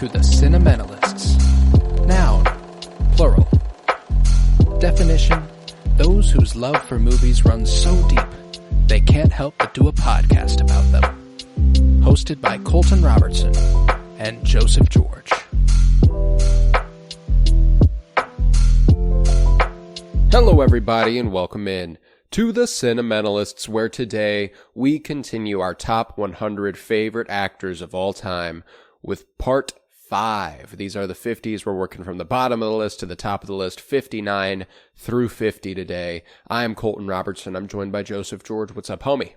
to the Cinementalists. Noun, plural. Definition, those whose love for movies runs so deep, they can't help but do a podcast about them. Hosted by Colton Robertson and Joseph George. Hello everybody and welcome in to the Cinementalists, where today we continue our top 100 favorite actors of all time with part 5. These are the 50s. We're working from the bottom of the list to the top of the list, 59 through 50 today. I am Colton Robertson. I'm joined by Joseph George. What's up, homie?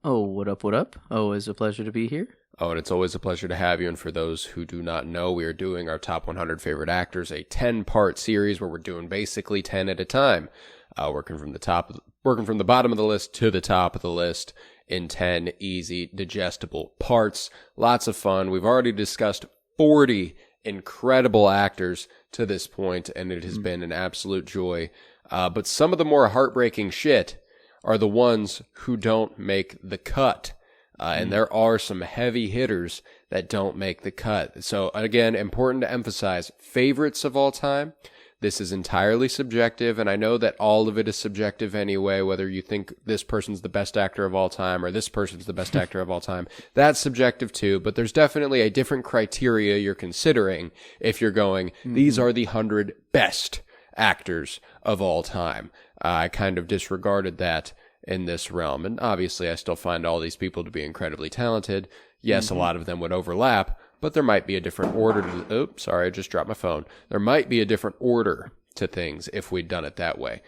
Oh, what up, what up? Always a pleasure to be here. Oh, and it's always a pleasure to have you. And for those who do not know, we are doing our top 100 favorite actors, a 10-part series where we're doing basically 10 at a time. Working from the bottom of the list to the top of the list in 10 easy, digestible parts. Lots of fun. We've already discussed 40 incredible actors to this point, and it has been an absolute joy. But some of the more heartbreaking shit are the ones who don't make the cut. And there are some heavy hitters that don't make the cut. So again, important to emphasize, favorites of all time. This is entirely subjective, and I know that all of it is subjective anyway, whether you think this person's the best actor of all time or this person's the best actor of all time. That's subjective too, but there's definitely a different criteria you're considering if you're going, these are the 100 best actors of all time. I kind of disregarded that in this realm, and obviously I still find all these people to be incredibly talented. Yes, a lot of them would overlap, but there might be a different order to... Oops, sorry, I just dropped my phone. There might be a different order to things if we'd done it that way,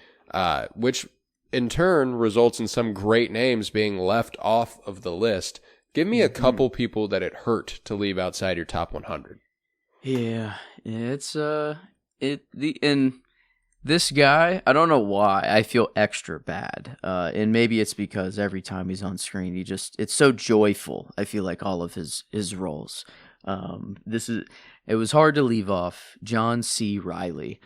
which in turn results in some great names being left off of the list. Give me a couple people that it hurt to leave outside your top 100. Yeah, and this guy, I don't know why, I feel extra bad. And maybe it's because every time he's on screen, it's so joyful. I feel like all of his roles. It was hard to leave off John C. Reilly.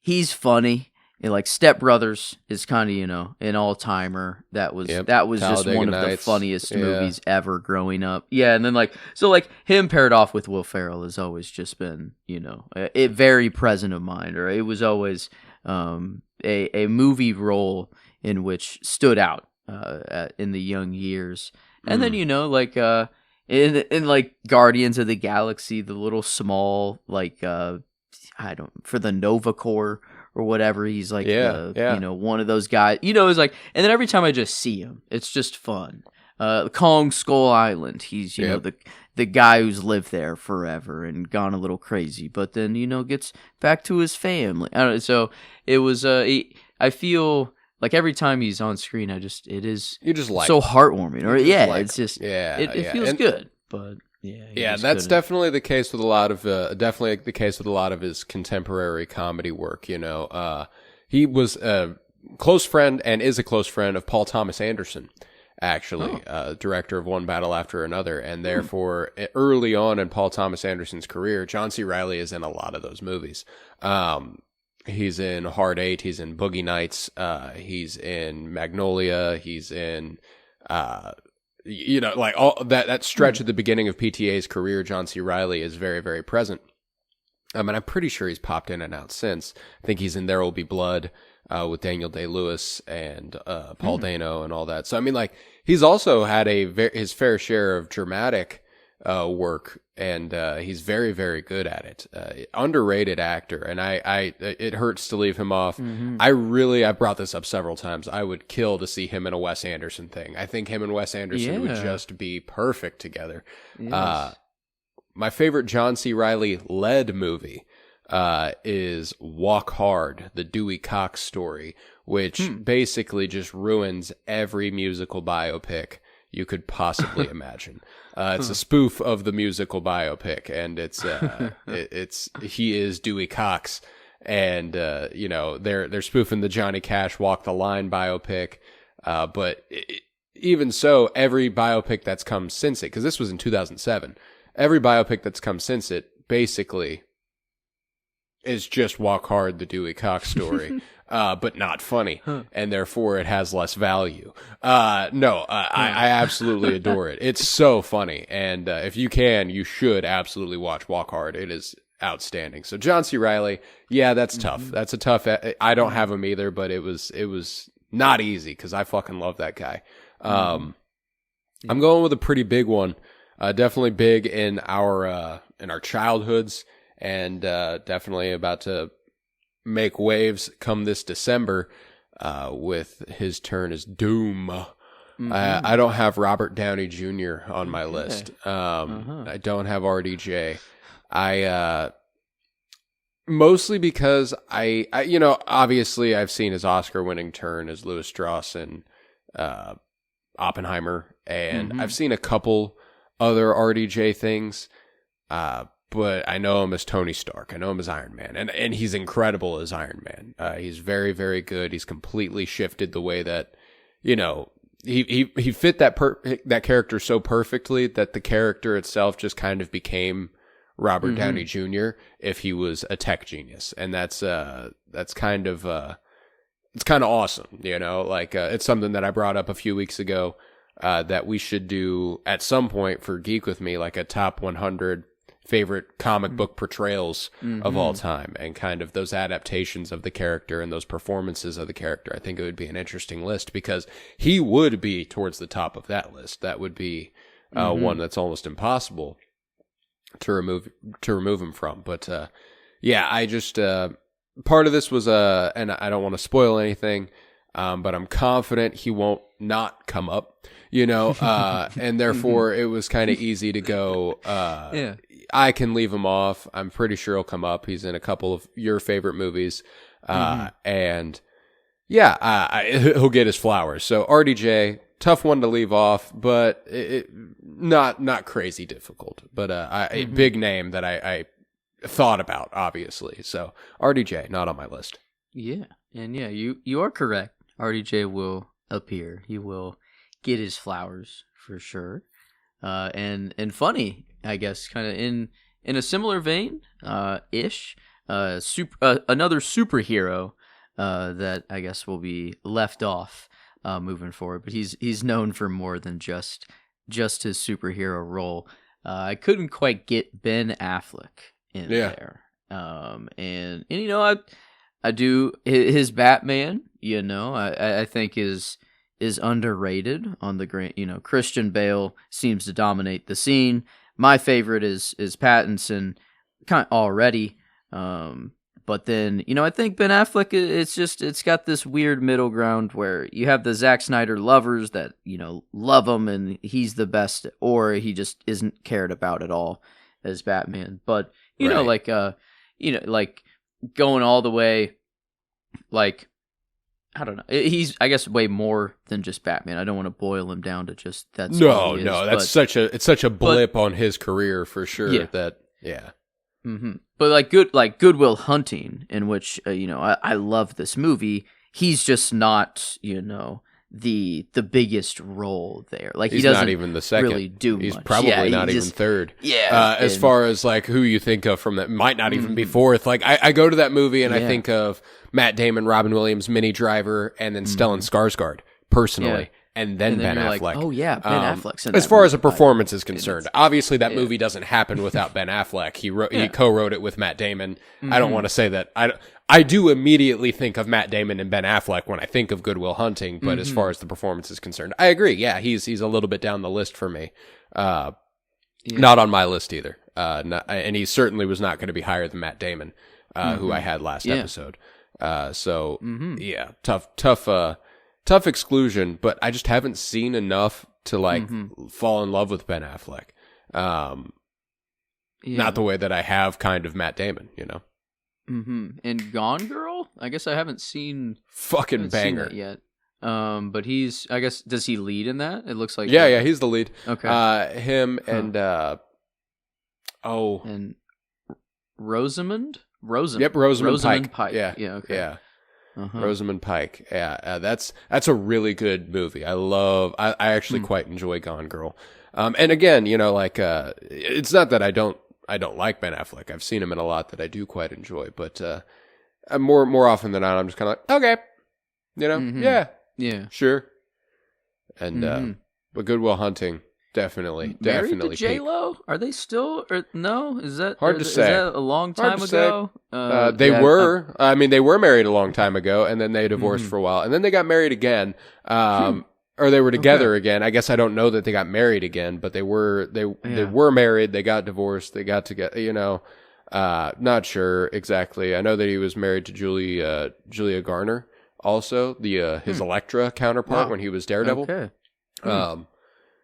He's funny. And like Step Brothers is kind of, an all-timer. That was just Talladega one of the Nights. funniest movies ever growing up. Yeah, and then him paired off with Will Ferrell has always just been, a very present of mind, or it was always a movie role in which stood out in the young years. And then, in Guardians of the Galaxy, the little small, for the Nova Corps or whatever, he's one of those guys, it's like, and then every time I just see him, it's just fun. Kong Skull Island, he's, the guy who's lived there forever and gone a little crazy, but then, gets back to his family. I don't know, so it was, I feel like every time he's on screen, it is so heartwarming. Or it feels good. But that's definitely the case with a lot of his contemporary comedy work. He was a close friend and is a close friend of Paul Thomas Anderson, actually, director of One Battle After Another, and therefore early on in Paul Thomas Anderson's career, John C. Reilly is in a lot of those movies. He's in Hard Eight. He's in Boogie Nights. He's in Magnolia. He's in, all that stretch at the beginning of PTA's career. John C. Reilly is very, very present. And I'm pretty sure he's popped in and out since. I think he's in There Will Be Blood with Daniel Day-Lewis and Paul Dano and all that. So he's also had his fair share of dramatic work, and he's very, very good at it. Underrated actor, and it hurts to leave him off. I brought this up several times. I would kill to see him in a Wes Anderson thing. I think him and Wes Anderson would just be perfect together. Yes. My favorite John C. Reilly led movie is Walk Hard, the Dewey Cox story, which basically just ruins every musical biopic you could possibly imagine. It's a spoof of the musical biopic, and he is Dewey Cox, and they're spoofing the Johnny Cash Walk the Line biopic, but even so, every biopic that's come since it, because this was in 2007, every biopic that's come since it basically is just Walk Hard, the Dewey Cox story. but not funny, and therefore it has less value. I absolutely adore it. It's so funny, and if you can, you should absolutely watch Walk Hard. It is outstanding. So John C. Reilly, yeah, that's tough. That's a tough. I don't have him either, but it was not easy because I fucking love that guy. I'm going with a pretty big one. Definitely big in our childhoods, and definitely about to make waves come this December with his turn as Doom. I don't have Robert Downey Jr. on my list. I don't have RDJ. I mostly because I obviously I've seen his Oscar-winning turn as Louis Strauss in Oppenheimer, and I've seen a couple other RDJ things, but I know him as Tony Stark. I know him as Iron Man, and he's incredible as Iron Man. He's very, very good. He's completely shifted the way that, he fit that character so perfectly that the character itself just kind of became Robert Downey Jr. if he was a tech genius, and that's kind of it's kind of awesome, it's something that I brought up a few weeks ago that we should do at some point for Geek With Me, like a top 100 favorite comic book portrayals of all time, and kind of those adaptations of the character and those performances of the character. I think it would be an interesting list because he would be towards the top of that list. That would be one that's almost impossible to remove him from. But I just part of this was and I don't want to spoil anything, but I'm confident he won't not come up, and therefore it was kind of easy to go. I can leave him off. I'm pretty sure he'll come up. He's in a couple of your favorite movies, and he'll get his flowers. So RDJ, tough one to leave off, but not crazy difficult. But a big name that I thought about, obviously. So RDJ, not on my list. Yeah, and you are correct. RDJ will appear. He will get his flowers for sure. And funny, I guess, kind of in a similar vein, ish. Another superhero that I guess will be left off moving forward, but he's known for more than just his superhero role. I couldn't quite get Ben Affleck in there, and I do his Batman. I think is underrated on the grand. Christian Bale seems to dominate the scene. My favorite is Pattinson, kind of already. But then, I think Ben Affleck, it's got this weird middle ground where you have the Zack Snyder lovers that, love him and he's the best, or he just isn't cared about at all as Batman. But, like going all the way, like, I don't know. He's, I guess, way more than just Batman. I don't want to boil him down to just that's no. That's such a blip on his career for sure. Yeah. But Good Will Hunting, in which I love this movie. He's just not the biggest role there. Like he's he doesn't not even the second. Really do he's much. Probably not even third. Yeah. As far as like who you think of from that, might not even be fourth. Like I go to that movie and I think of Matt Damon, Robin Williams, Minnie Driver, and then Stellan Skarsgård personally. Yeah. And then Ben Affleck. Like, oh yeah, Ben Affleck's in as far as a performance is concerned. Obviously, that movie doesn't happen without Ben Affleck. He co-wrote it with Matt Damon. I don't want to say that. I do immediately think of Matt Damon and Ben Affleck when I think of Good Will Hunting. But as far as the performance is concerned, I agree. Yeah, he's a little bit down the list for me. Not on my list either. And he certainly was not going to be higher than Matt Damon, who I had last episode. Tough exclusion, but I just haven't seen enough to fall in love with Ben Affleck. Not the way that I have kind of Matt Damon, And Gone Girl, I guess I haven't seen fucking banger yet. But he's, I guess, does he lead in that? It looks like he's the lead. Okay, him and and Rosamund. Yep, Rosamund Pike. Yeah, okay. Yeah. Rosamund Pike. Yeah, that's a really good movie. I actually quite enjoy Gone Girl. And again, it's not that I don't like Ben Affleck. I've seen him in a lot that I do quite enjoy, but more often than not, I'm just kind of like, okay, yeah, sure. And but Good Will Hunting. Definitely Married to J-Lo? Are they still? Or no? Is that hard to say? Is that a long time ago? They were. I mean, they were married a long time ago, and then they divorced for a while, and then they got married again. Or they were together again. I guess I don't know that they got married again, but they were married. They got divorced. They got together. Not sure exactly. I know that he was married to Julia Garner, also his Elektra counterpart when he was Daredevil. Okay.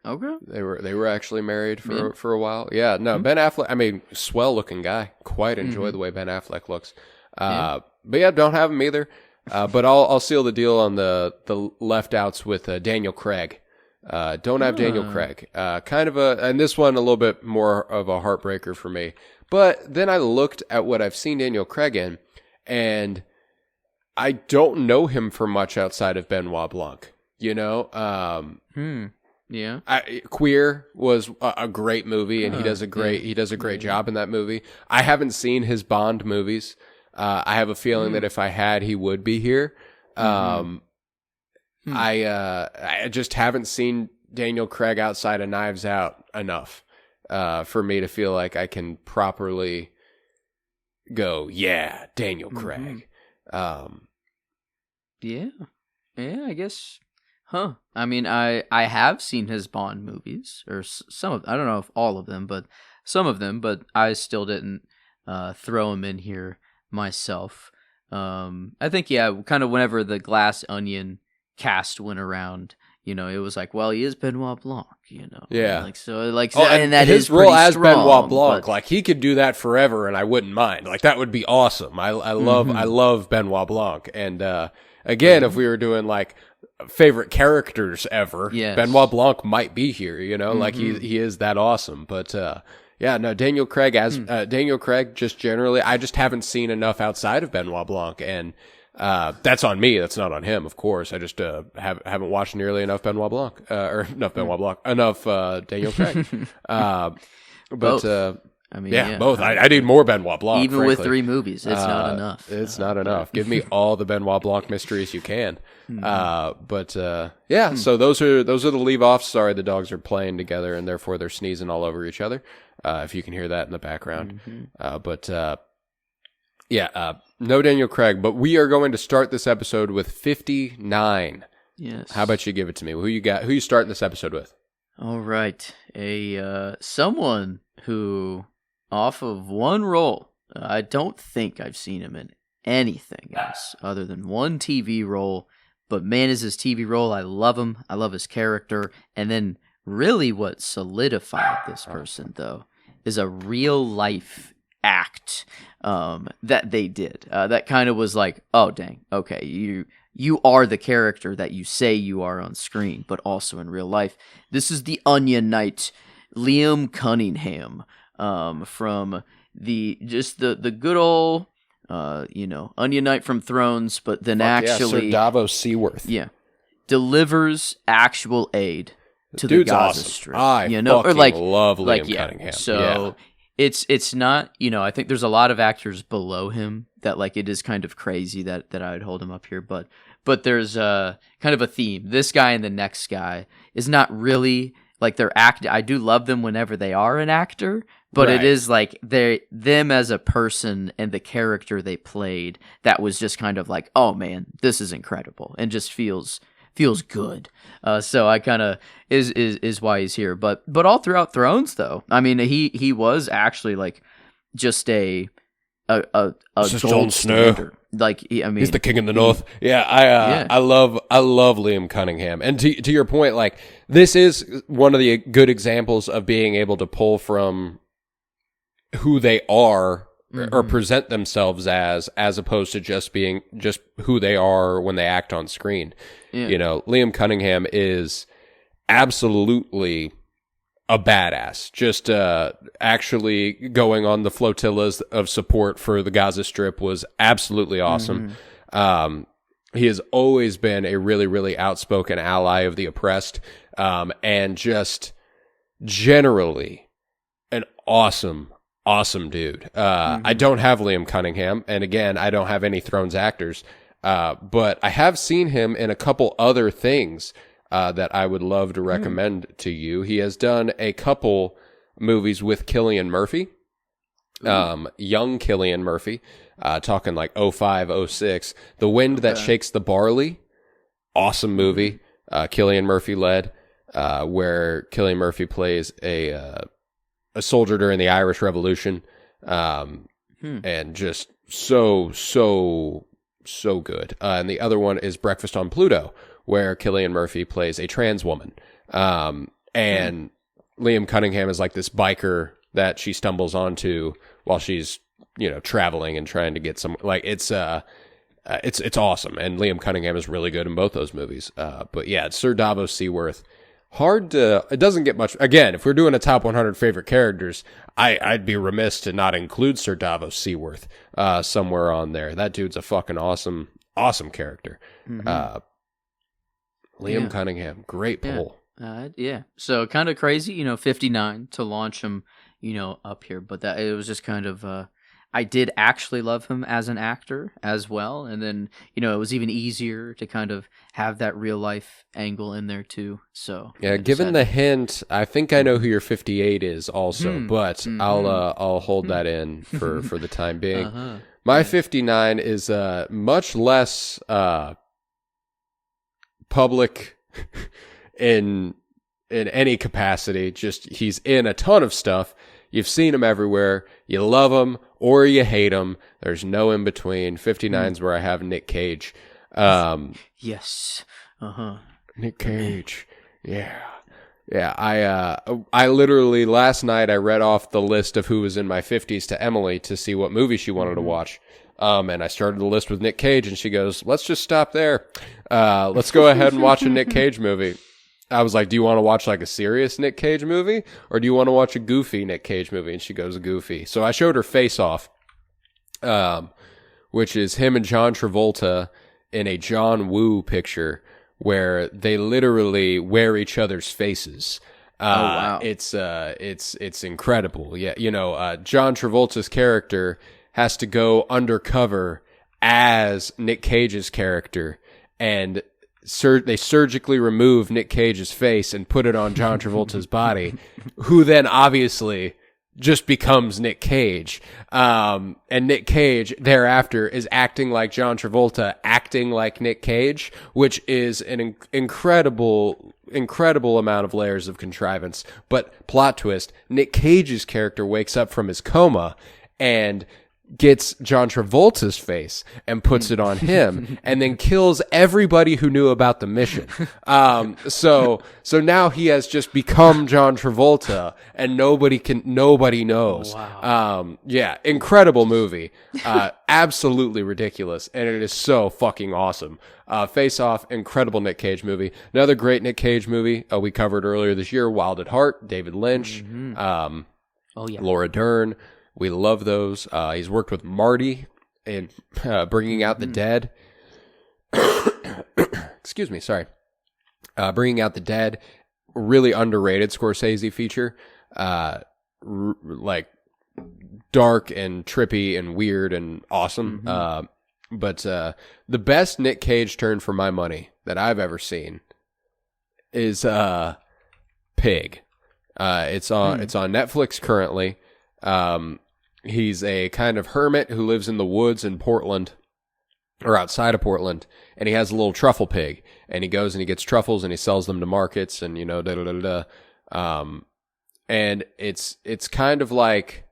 Okay. They were actually married for a while. Yeah. No, Ben Affleck. I mean, swell looking guy. Quite enjoy the way Ben Affleck looks. But yeah, don't have him either. But I'll seal the deal on the left outs with Daniel Craig. Don't have Daniel Craig. And this one a little bit more of a heartbreaker for me. But then I looked at what I've seen Daniel Craig in, and I don't know him for much outside of Benoit Blanc. Yeah. Queer was a great movie, and he does a great job in that movie. I haven't seen his Bond movies. I have a feeling that if I had, he would be here. I just haven't seen Daniel Craig outside of Knives Out enough for me to feel like I can properly go, yeah, Daniel Craig. Yeah, I guess. Huh. I mean, I have seen his Bond movies, or some of, I don't know if all of them, but some of them, but I still didn't throw him in here myself. I think, kind of whenever the Glass Onion cast went around, it was like, well, he is Benoit Blanc, Yeah. And that his is role as strong, Benoit Blanc, like he could do that forever, and I wouldn't mind. Like that would be awesome. I love Benoit Blanc, and again, if we were doing like favorite characters ever, Benoit Blanc might be here. Like he is that awesome. But Daniel Craig Daniel Craig just generally, I just haven't seen enough outside of Benoit Blanc, and that's on me. That's not on him, of course. I just haven't watched nearly enough Benoit Blanc, enough Daniel Craig. Both. I mean, both. I need more Benoit Blanc. Even frankly. with 3 movies, it's not enough. It's not enough. Give me all the Benoit Blanc mysteries you can. So those are the leave-offs. Sorry, the dogs are playing together, and therefore they're sneezing all over each other. If you can hear that in the background. No Daniel Craig, but we are going to start this episode with 59. Yes. How about you give it to me? Who you got? Who you starting this episode with? All right, someone who, off of one role, I don't think I've seen him in anything else other than one TV role. But man, is his TV role, I love him. I love his character. And then really what solidified this person, though, is a real life act that they did. That kind of was like, oh, dang, okay, you are the character that you say you are on screen, but also in real life. This is the Onion Knight, Liam Cunningham, from the good old, Onion Knight from Thrones, but then Sir Davos Seaworth. Yeah. Delivers actual aid to the Gaza Strip. I love Liam Cunningham. So it's not, I think there's a lot of actors below him that it is kind of crazy that I would hold him up here, but there's kind of a theme. This guy and the next guy is not really they're I do love them whenever they are an actor, but it is them as a person and the character they played that was just kind of like, oh man, this is incredible, and just feels good. So I kind of is why he's here. But all throughout Thrones, though, I mean, he was actually just a Jon Snow. He's the king in the north. I love Liam Cunningham. And to your point, this is one of the good examples of being able to pull from who they are or present themselves as opposed to just being just who they are when they act on screen. Yeah. Liam Cunningham is absolutely a badass. Just actually going on the flotillas of support for the Gaza Strip was absolutely awesome. He has always been a really, really outspoken ally of the oppressed, and just generally an awesome awesome dude. I don't have Liam Cunningham, and again, I don't have any Thrones actors, but I have seen him in a couple other things that I would love to recommend to you. He has done a couple movies with Cillian Murphy, young Cillian Murphy, talking like 05, 06. The Wind That Shakes the Barley, awesome movie. Cillian Murphy led, where Cillian Murphy plays a soldier during the Irish Revolution, and just so good. And the other one is Breakfast on Pluto, where Cillian Murphy plays a trans woman, and Liam Cunningham is like this biker that she stumbles onto while she's traveling and trying to get some, like, it's awesome, and Liam Cunningham is really good in both those movies. But yeah, it's Sir Davos Seaworth. It doesn't get much. Again, if we're doing a top 100 favorite characters, I'd be remiss to not include Sir Davos Seaworth somewhere on there. That dude's a fucking awesome character. Liam Cunningham, great pull. So kind of crazy, 59 to launch him, up here, but that it was just kind of. I did actually love him as an actor as well. And then, it was even easier to kind of have that real life angle in there too. So yeah, given the hint, I think I know who your 58 is also, but I'll hold that in for the time being. My 59 is much less public in any capacity. Just he's in a ton of stuff. You've seen him everywhere. You love him or you hate him. There's no in between. 59's where I have Nick Cage. Yes. Nick Cage. Yeah. Yeah. I literally last night I read off the list of who was in my 50s to Emily to see what movie she wanted to watch. And I started the list with Nick Cage, and she goes, "Let's just stop there. Let's go ahead and watch a Nick Cage movie." I was like, "Do you want to watch like a serious Nick Cage movie, or do you want to watch a goofy Nick Cage movie?" And she goes, "Goofy." So I showed her Face Off, which is him and John Travolta in a John Woo picture where they literally wear each other's faces. Wow. It's incredible. Yeah. John Travolta's character has to go undercover as Nick Cage's character, and they surgically remove Nick Cage's face and put it on John Travolta's body, who then obviously just becomes Nick Cage. And Nick Cage thereafter is acting like John Travolta, acting like Nick Cage, which is an incredible amount of layers of contrivance. But plot twist, Nick Cage's character wakes up from his coma and gets John Travolta's face and puts it on him and then kills everybody who knew about the mission. So now he has just become John Travolta and nobody knows. Wow. Yeah, incredible movie. Absolutely ridiculous. And it is so fucking awesome. Face Off, incredible Nick Cage movie. Another great Nick Cage movie we covered earlier this year, Wild at Heart, David Lynch, Laura Dern. We love those. He's worked with Marty in Bringing Out the Dead. Excuse me, sorry. Bringing Out the Dead, really underrated Scorsese feature. Like dark and trippy and weird and awesome. But the best Nick Cage turn for my money that I've ever seen is Pig. It's on Netflix currently. He's a kind of hermit who lives in the woods in Portland, or outside of Portland, and he has a little truffle pig, and he goes and he gets truffles and he sells them to markets, and and it's kind of like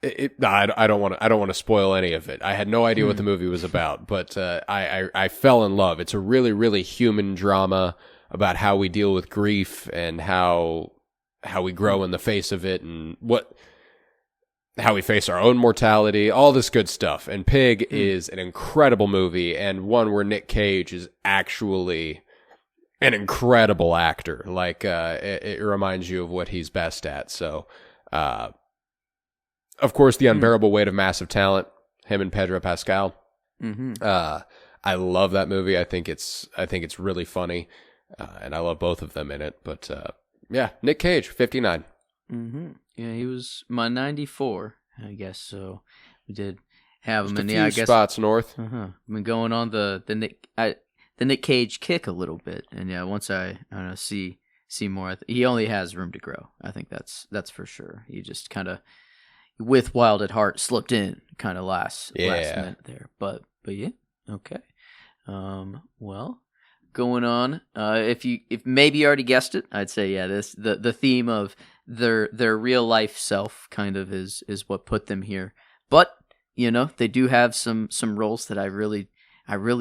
I don't want to spoil any of it. I had no idea what the movie was about, but I fell in love. It's a really, really human drama about how we deal with grief and how we grow in the face of it, and how we face our own mortality, all this good stuff. And Pig is an incredible movie, and one where Nick Cage is actually an incredible actor. Like, it reminds you of what he's best at. So, of course, The Unbearable Weight of Massive Talent, him and Pedro Pascal. I love that movie. I think it's really funny, and I love both of them in it. But yeah, Nick Cage, 59. Mm-hmm. Yeah, he was my 94, I guess. So we did have him. Just And a yeah, I few guess spots north. I've been going on the Nick Cage kick a little bit, and yeah, once I don't know see more, he only has room to grow. I think that's for sure. He just kind of with Wild at Heart slipped in kind of last minute there, but yeah, okay. Well, going on. If maybe you already guessed it, I'd say yeah. The theme of their real life self kind of is what put them here. But you know they do have some roles that I really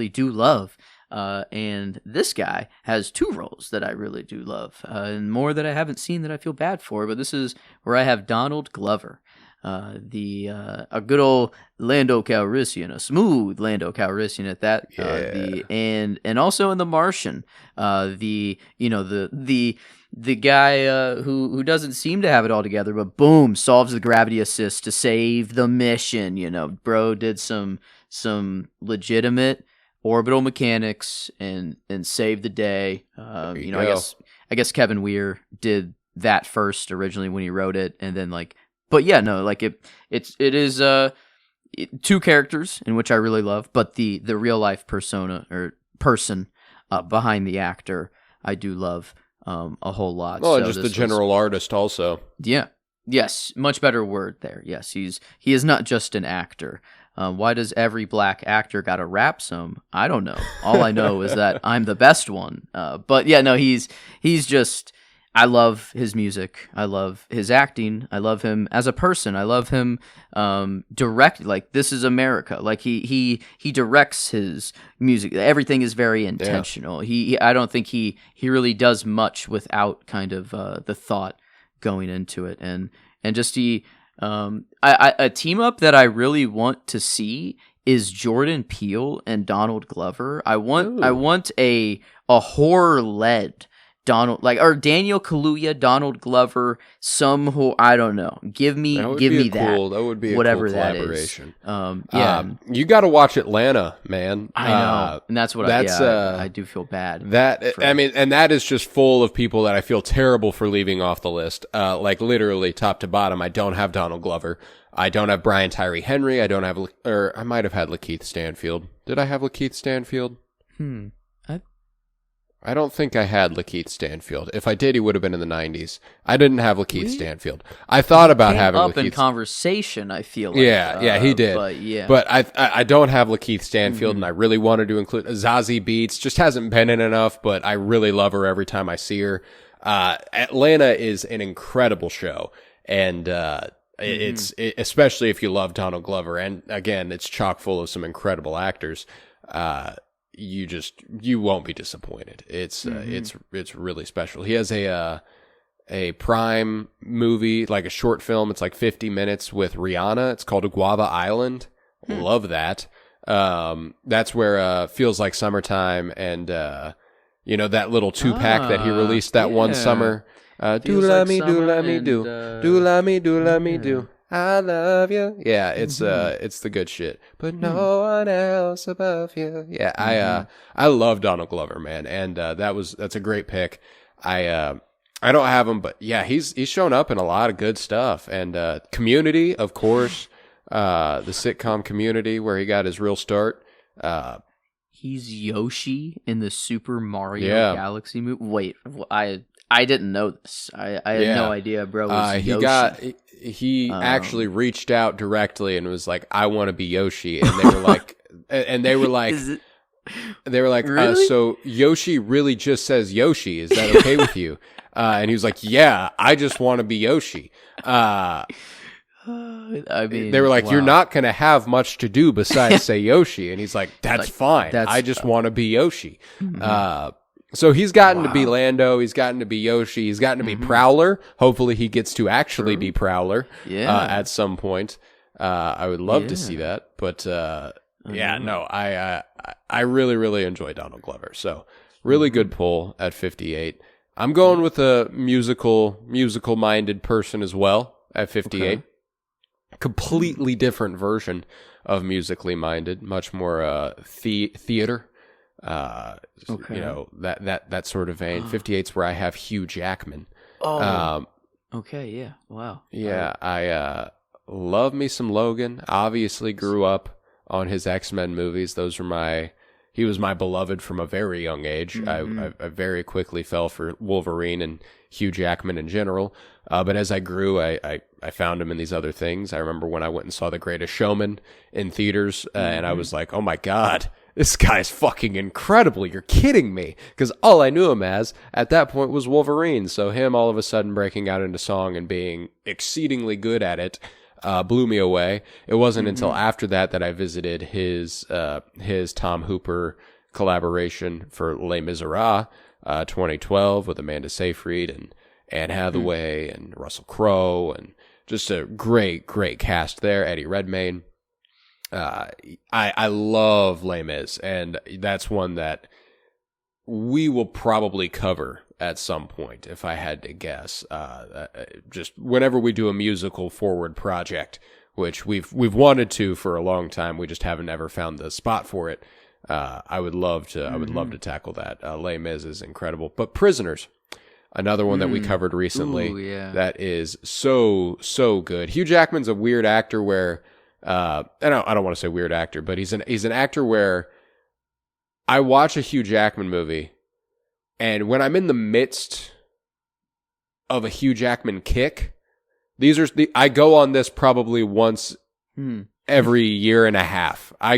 do love. And this guy has 2 roles that I really do love, and more that I haven't seen that I feel bad for. But this is where I have Donald Glover. A good old Lando Calrissian, a smooth Lando Calrissian at that. And also in The Martian, the guy who doesn't seem to have it all together, but boom, solves the gravity assist to save the mission. You know, bro did some legitimate orbital mechanics and saved the day. I guess Kevin Weir did that first originally when he wrote it, and then but yeah, no, it is 2 characters in which I really love, but the real life persona or person behind the actor I do love a whole lot. Oh, so just the general artist also. Yeah. Yes, much better word there. Yes, he is not just an actor. Why does every black actor gotta rap some? I don't know. All I know is that I'm the best one. But yeah, no, he's just. I love his music. I love his acting. I love him as a person. I love him direct. This is America. He directs his music. Everything is very intentional. Yeah. I don't think he really does much without kind of the thought going into it. And just a team up that I really want to see is Jordan Peele and Donald Glover. I want a horror led Donald or Daniel Kaluuya, Donald Glover, I don't know. Give me that. That would be whatever a cool collaboration. Yeah, you got to watch Atlanta, man. I know, and that's what I do feel bad. And that is just full of people that I feel terrible for leaving off the list. Literally top to bottom. I don't have Donald Glover. I don't have Brian Tyree Henry. I don't have, or I might have had Lakeith Stanfield. Did I have Lakeith Stanfield? I don't think I had Lakeith Stanfield. If I did, he would have been in the 90s. I didn't have Lakeith Stanfield. I thought about having up Lakeith in conversation, I feel like. Yeah, he did. But I don't have Lakeith Stanfield, and I really wanted to include Zazie Beetz. Just hasn't been in enough, but I really love her every time I see her. Atlanta is an incredible show, and it's especially if you love Donald Glover. And again, it's chock full of some incredible actors. You won't be disappointed. It's really special. He has a Prime movie, like a short film. It's like 50 minutes with Rihanna. It's called Guava Island. Love that. That's where Feels Like Summertime and that little 2-pack that he released that one summer. Do la me do la me do la me do la me do. I love you. Yeah, it's the good shit. But no one else above you. Yeah, I love Donald Glover, man, and that's a great pick. I don't have him, but yeah, he's shown up in a lot of good stuff. And Community, of course, the sitcom Community, where he got his real start. He's Yoshi in the Super Mario Galaxy movie. Wait, I didn't know this. I had no idea, bro. He actually reached out directly and was like, "I want to be Yoshi," and they were like, really? So Yoshi really just says Yoshi. Is that okay with you? And he was like, "Yeah, I just want to be Yoshi." I mean, they were like, "You're not going to have much to do besides say Yoshi," and he's like, "That's fine. I just want to be Yoshi." So he's gotten to be Lando, he's gotten to be Yoshi, he's gotten to be Prowler. Hopefully he gets to actually be Prowler at some point. I would love to see that. But I really, really enjoy Donald Glover. So really good pull at 58. I'm going with a musical-minded person as well at 58. Okay. Completely different version of musically minded, much more theater. That sort of vein. 58's where I have Hugh Jackman. Okay, yeah. Wow. Yeah, I love me some Logan. Obviously grew up on his X-Men movies. He was my beloved from a very young age. I very quickly fell for Wolverine and Hugh Jackman in general. But as I grew, I found him in these other things. I remember when I went and saw The Greatest Showman in theaters, and I was like, oh my God, this guy's fucking incredible. You're kidding me. Because all I knew him as at that point was Wolverine. So him all of a sudden breaking out into song and being exceedingly good at it blew me away. It wasn't until after that I visited his Tom Hooper collaboration for Les Miserables 2012 with Amanda Seyfried and Anne Hathaway and Russell Crowe, and just a great cast there. Eddie Redmayne. I love Les Mis, and that's one that we will probably cover at some point, if I had to guess. Just whenever we do a musical forward project, which we've wanted to for a long time, we just haven't ever found the spot for it. I would love to tackle that. Les Mis is incredible, but Prisoners, another one that we covered recently. Ooh, yeah. That is so good. Hugh Jackman's a weird actor where. I don't want to say weird actor, but he's an actor where I watch a Hugh Jackman movie, and when I'm in the midst of a Hugh Jackman kick, I go on this probably once every year and a half. I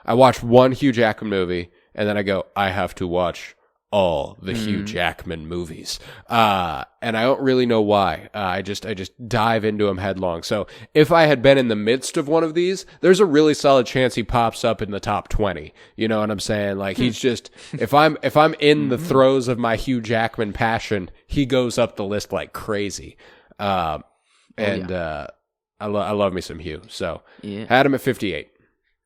watch one Hugh Jackman movie, and then I go, I have to watch all the Hugh Jackman movies. And I don't really know why. I just dive into them headlong. So if I had been in the midst of one of these, there's a really solid chance he pops up in the top 20. You know what I'm saying? Like he's just, if I'm in the throes of my Hugh Jackman passion, he goes up the list like crazy. I love me some Hugh. So had him at 58.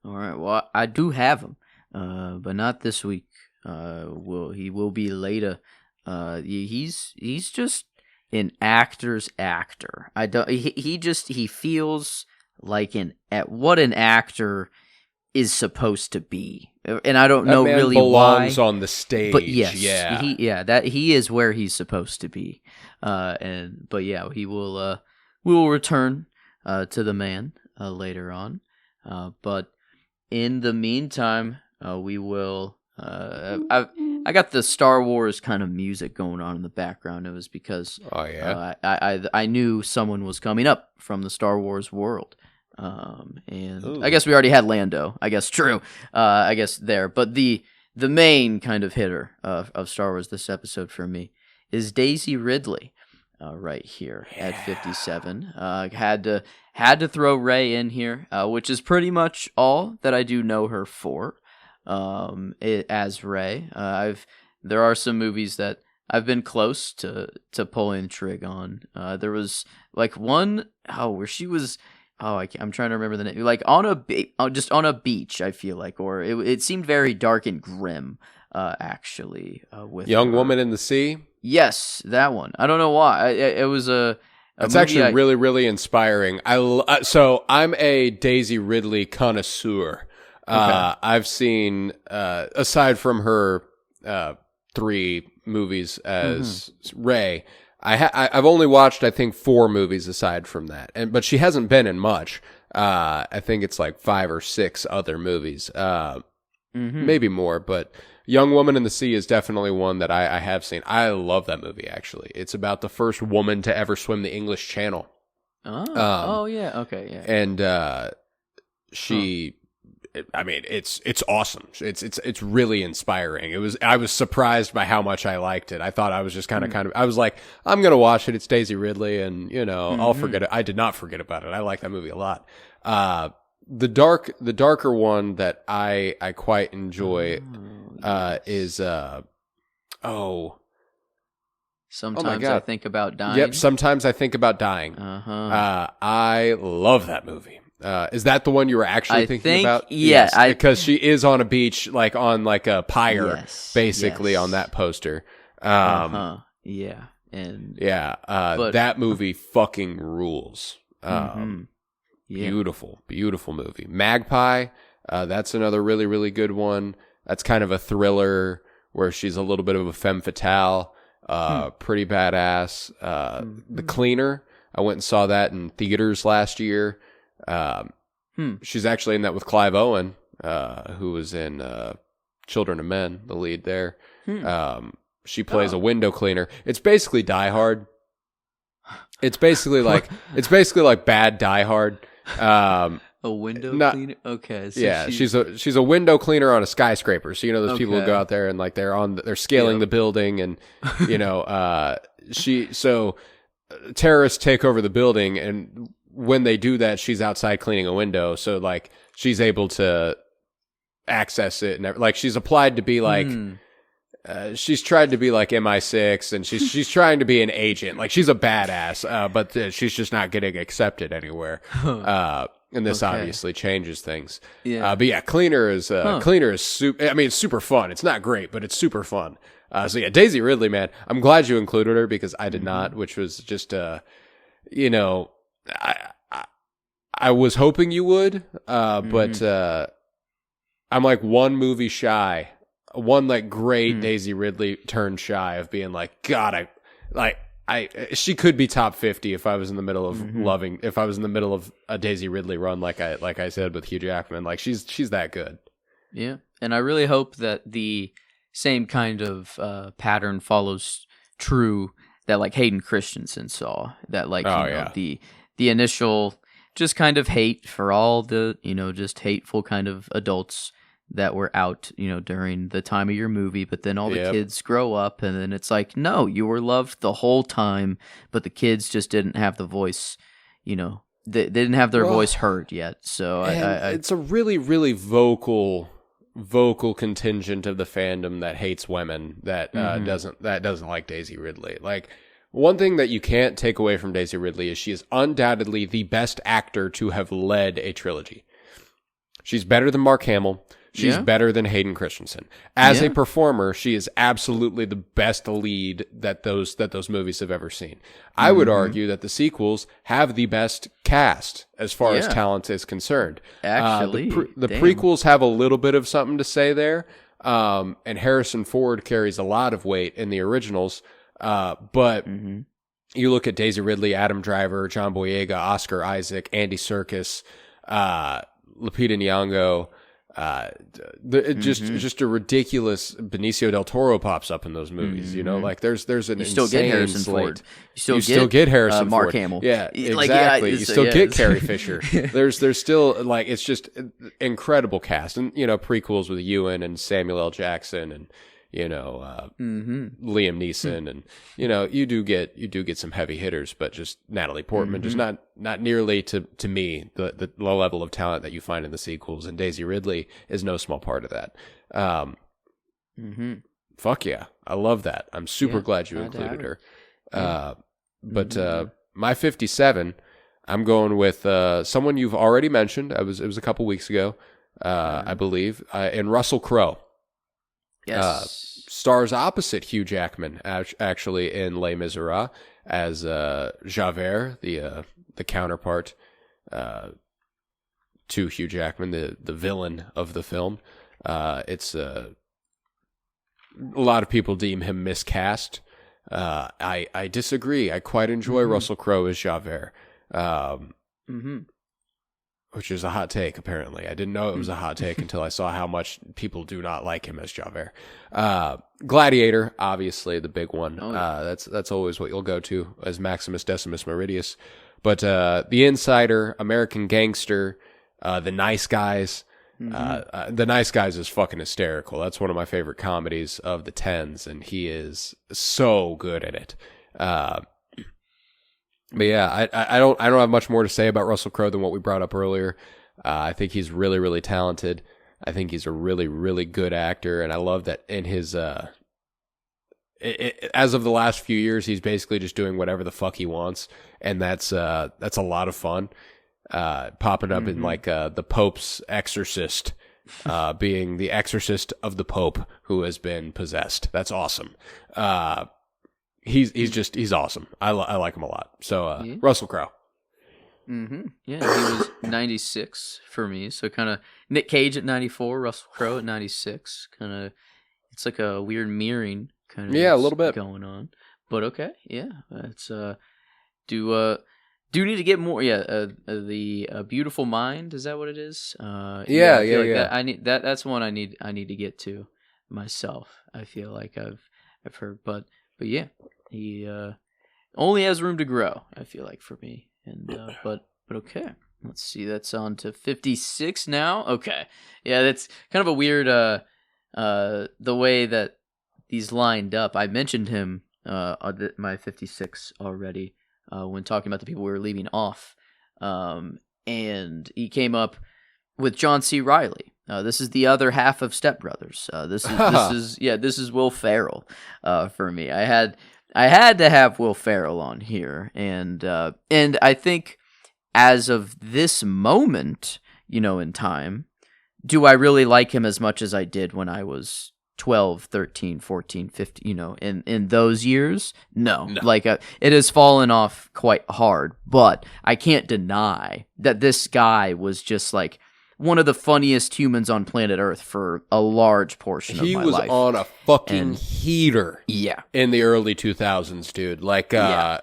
All right. Well, I do have him, but not this week. He will be later. He's just an actor's actor. He feels like what an actor is supposed to be, and I don't know really belongs why. On the stage, but yes, he is where he's supposed to be. We will return to the man later on. But in the meantime, we will. I got the Star Wars kind of music going on in the background. It was because I knew someone was coming up from the Star Wars world, and Ooh. I guess we already had Lando. I guess true. I guess there, but the main kind of hitter of Star Wars this episode for me is Daisy Ridley, right here at 57. Had to throw Rey in here, which is pretty much all that I do know her for. As Rey, there are some movies that I've been close to pulling the trig on. There was like one where she was I'm trying to remember the name, like just on a beach, I feel like, or it seemed very dark and grim. Actually, with Young Woman in the Sea. Yes, that one. I don't know why. It was a. It's actually really, really inspiring. So I'm a Daisy Ridley connoisseur. Okay. I've seen, aside from her 3 movies as Rey, I've only watched, I think, 4 movies aside from that, but she hasn't been in much. I think it's like 5 or 6 other movies, maybe more. But Young Woman in the Sea is definitely one that I have seen. I love that movie. Actually, it's about the first woman to ever swim the English Channel. Yeah, okay, yeah, and she. I mean, it's awesome. It's really inspiring. I was surprised by how much I liked it. I thought I was just kind of I was like, I'm gonna watch it. It's Daisy Ridley, and I'll forget it. I did not forget about it. I like that movie a lot. The darker one that I quite enjoy is Sometimes I Think About Dying. Yep, Sometimes I Think About Dying. I love that movie. Is that the one you were actually thinking about? Yeah, yes, because she is on a beach, like on like a pyre, basically on that poster. Yeah, and that movie fucking rules. Beautiful movie. Magpie. That's another really, really good one. That's kind of a thriller where she's a little bit of a femme fatale. Pretty badass. The Cleaner, I went and saw that in theaters last year. She's actually in that with Clive Owen, who was in Children of Men, the lead there. She plays a window cleaner. It's basically Die Hard. It's basically like bad Die Hard. A window cleaner. Okay. So yeah, she's a window cleaner on a skyscraper. So those people who go out there and like they're scaling the building, and terrorists take over the building, and when they do that, she's outside cleaning a window. So like she's able to access it, and like she's applied to be like. She's tried to be like MI6, and she's trying to be an agent. Like she's a badass, but she's just not getting accepted anywhere. And this obviously changes things. Yeah. But yeah, Cleaner is super. I mean, it's super fun. It's not great, but it's super fun. So yeah, Daisy Ridley, man, I'm glad you included her because I did not, which was just I was hoping you would, but I'm like one movie shy. One like great Daisy Ridley turn shy of being like, God, she could be top 50 if I was in the middle of if I was in the middle of a Daisy Ridley run, like I said with Hugh Jackman, like she's that good. Yeah. And I really hope that the same kind of pattern follows true that like Hayden Christensen saw, that like, the initial just kind of hate for all the, just hateful kind of adults that were out, during the time of your movie, but then all the kids grow up, and then it's like, no, you were loved the whole time, but the kids just didn't have the voice, they didn't have their voice heard yet. So it's a really, really vocal contingent of the fandom that hates women that doesn't like Daisy Ridley. Like, one thing that you can't take away from Daisy Ridley is she is undoubtedly the best actor to have led a trilogy. She's better than Mark Hamill. She's better than Hayden Christensen. As a performer, she is absolutely the best lead that those movies have ever seen. I would argue that the sequels have the best cast as far as talent is concerned. Actually, the prequels have a little bit of something to say there, and Harrison Ford carries a lot of weight in the originals. But you look at Daisy Ridley, Adam Driver, John Boyega, Oscar Isaac, Andy Serkis, Lupita Nyong'o. Just a ridiculous Benicio del Toro pops up in those movies. Like there's an you still insane get Harrison slate. Ford. You still get Harrison Mark Ford. Hamill. Yeah, exactly. You still get Carrie Fisher. There's still like it's just incredible cast, and prequels with Ewan and Samuel L. Jackson and Liam Neeson, and you do get some heavy hitters, but just Natalie Portman, just not nearly to me the low level of talent that you find in the sequels, and Daisy Ridley is no small part of that. Fuck yeah, I love that. I'm super glad you included her. But my 57, I'm going with someone you've already mentioned. It was a couple weeks ago, I believe, in Russell Crowe. Yes. Stars opposite Hugh Jackman, actually, in Les Miserables as Javert, the counterpart to Hugh Jackman, the villain of the film. It's a lot of people deem him miscast. I disagree. I quite enjoy Russell Crowe as Javert. Which is a hot take, apparently. I didn't know it was a hot take until I saw how much people do not like him as Javert. Gladiator, obviously, the big one. That's always what you'll go to as Maximus Decimus Meridius. But The Insider, American Gangster, The Nice Guys. The Nice Guys is fucking hysterical. That's one of my favorite comedies of the 10s, and he is so good at it. But yeah, I don't have much more to say about Russell Crowe than what we brought up earlier. I think he's really, really talented. I think he's a really, really good actor, and I love that in his as of the last few years, he's basically just doing whatever the fuck he wants, and that's a lot of fun. Popping up in like the Pope's exorcist, being the exorcist of the Pope who has been possessed. That's awesome. He's awesome. I like him a lot. So Russell Crowe. Yeah, he was 96 for me. So kind of Nick Cage at 94, Russell Crowe at 96. Kind of, it's like a weird mirroring kind of a little bit going on. But okay, yeah, that's do need to get more. Yeah, the Beautiful Mind, is that what it is? Yeah. I need that's one I need to get to myself. I feel like I've heard, but yeah, he only has room to grow, I feel like, for me. And but okay, let's see. That's on to 56 now. Okay, yeah, that's kind of a weird the way that these lined up. I mentioned him on my 56 already when talking about the people we were leaving off, and he came up with John C. Reilly. This is the other half of Step Brothers. This is Will Ferrell for me. I had to have Will Ferrell on here, and I think as of this moment, in time, do I really like him as much as I did when I was 12, 13, 14, 15, in those years? No. Like, it has fallen off quite hard, but I can't deny that this guy was just like one of the funniest humans on planet Earth for a large portion of my life. He was on a fucking heater. Yeah. In the early 2000s, dude. Like, I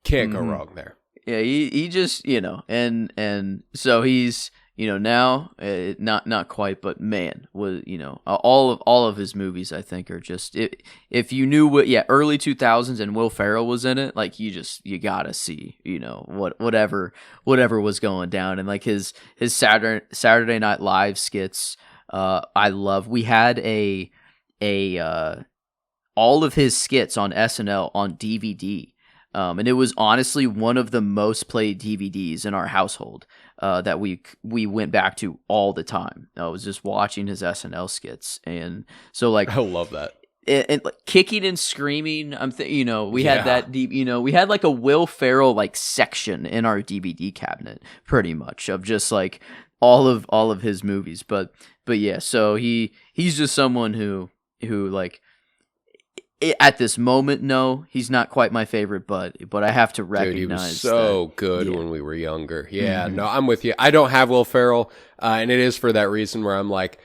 can't go wrong there. Yeah, he just, and so he's, now not quite, but man, was all of his movies, I think, are just, if you knew early 2000s and Will Ferrell was in it, like, you gotta see whatever was going down. And like his Saturday Night Live skits, I love. We had all of his skits on SNL on DVD. And it was honestly one of the most played DVDs in our household that we went back to all the time. I was just watching his SNL skits, and so like I love that. And like kicking and screaming. We had that deep. We had like a Will Ferrell like section in our DVD cabinet, pretty much, of just like all of his movies. But yeah, so he's just someone who like. At this moment, no, he's not quite my favorite, but I have to recognize. Dude, he was so good when we were younger. Yeah, no, I'm with you. I don't have Will Ferrell, and it is for that reason where I'm like,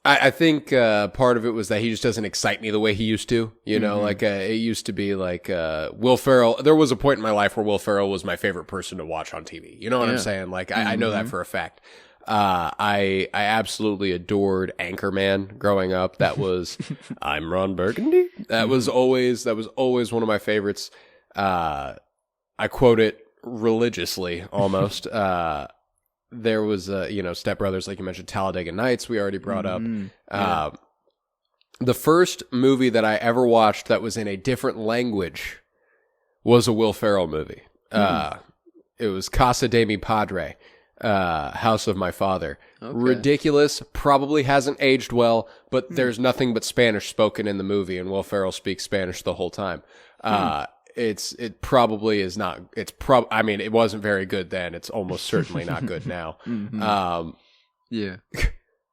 I think part of it was that he just doesn't excite me the way he used to. Like it used to be like Will Ferrell. There was a point in my life where Will Ferrell was my favorite person to watch on TV. You know what I'm saying? Like I know that for a fact. I absolutely adored Anchorman growing up. That was I'm Ron Burgundy. That was always one of my favorites. I quote it religiously almost. There was Step Brothers, like you mentioned, Talladega Nights. We already brought up. The first movie that I ever watched that was in a different language was a Will Ferrell movie. It was Casa de Mi Padre. House of My Father. Okay. Ridiculous. Probably hasn't aged well, but there's nothing but Spanish spoken in the movie, and Will Ferrell speaks Spanish the whole time. It probably is not. I mean, it wasn't very good then. It's almost certainly not good now. Yeah.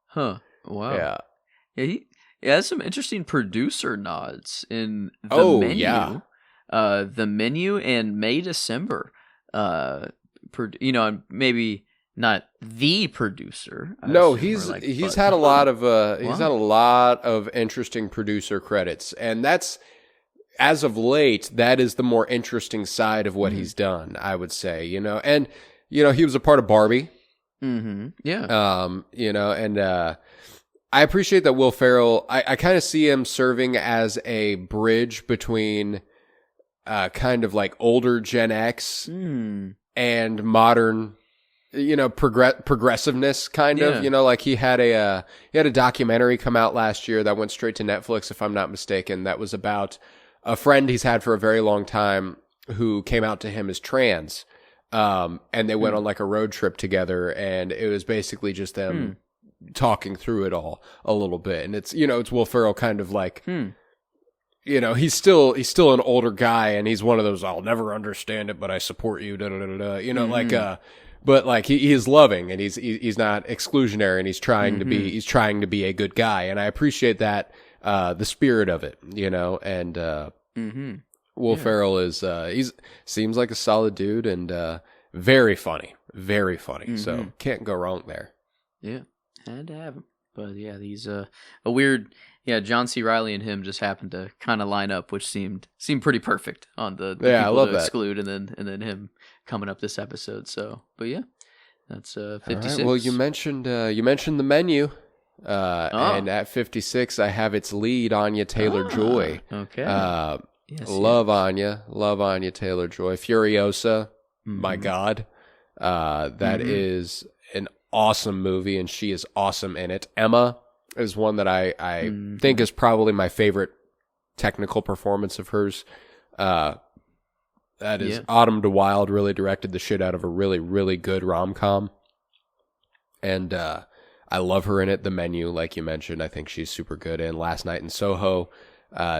Huh. Wow. Yeah. Yeah. He has some interesting producer nods in the menu. Yeah. The Menu and May December. Maybe not the producer. No, he's had a lot of interesting producer credits, and that's, as of late, that is the more interesting side of what he's done, I would say. And he was a part of Barbie. Yeah. And I appreciate that Will Ferrell. I kind of see him serving as a bridge between kind of like older Gen X and modern, progressiveness kind of, like he had a documentary come out last year that went straight to Netflix, if I'm not mistaken, that was about a friend he's had for a very long time who came out to him as trans. And they went on like a road trip together, and it was basically just them talking through it all a little bit. And it's, it's Will Ferrell kind of like, he's still an older guy, and he's one of those, I'll never understand it, but I support you, but like he is loving, and he's not exclusionary, and he's trying to be a good guy. And I appreciate that, the spirit of it, and, Will Ferrell seems like a solid dude, and, very funny. So can't go wrong there. Yeah. Had to have him. But yeah, he's a weird. Yeah, John C. Reilly and him just happened to kind of line up, which seemed pretty perfect on the people I love to that. exclude, and then him coming up this episode. So, but yeah, that's 56. Right. Well, you mentioned the Menu, and at 56, I have its lead, Anya Taylor-Joy. Okay. Love Anya Taylor-Joy. Furiosa, my God, that is an awesome movie, and she is awesome in it. Emma is one that I think is probably my favorite technical performance of hers. That is Autumn de Wilde really directed the shit out of a really, really good rom-com. And I love her in it. The Menu, like you mentioned, I think she's super good in. Last Night in Soho,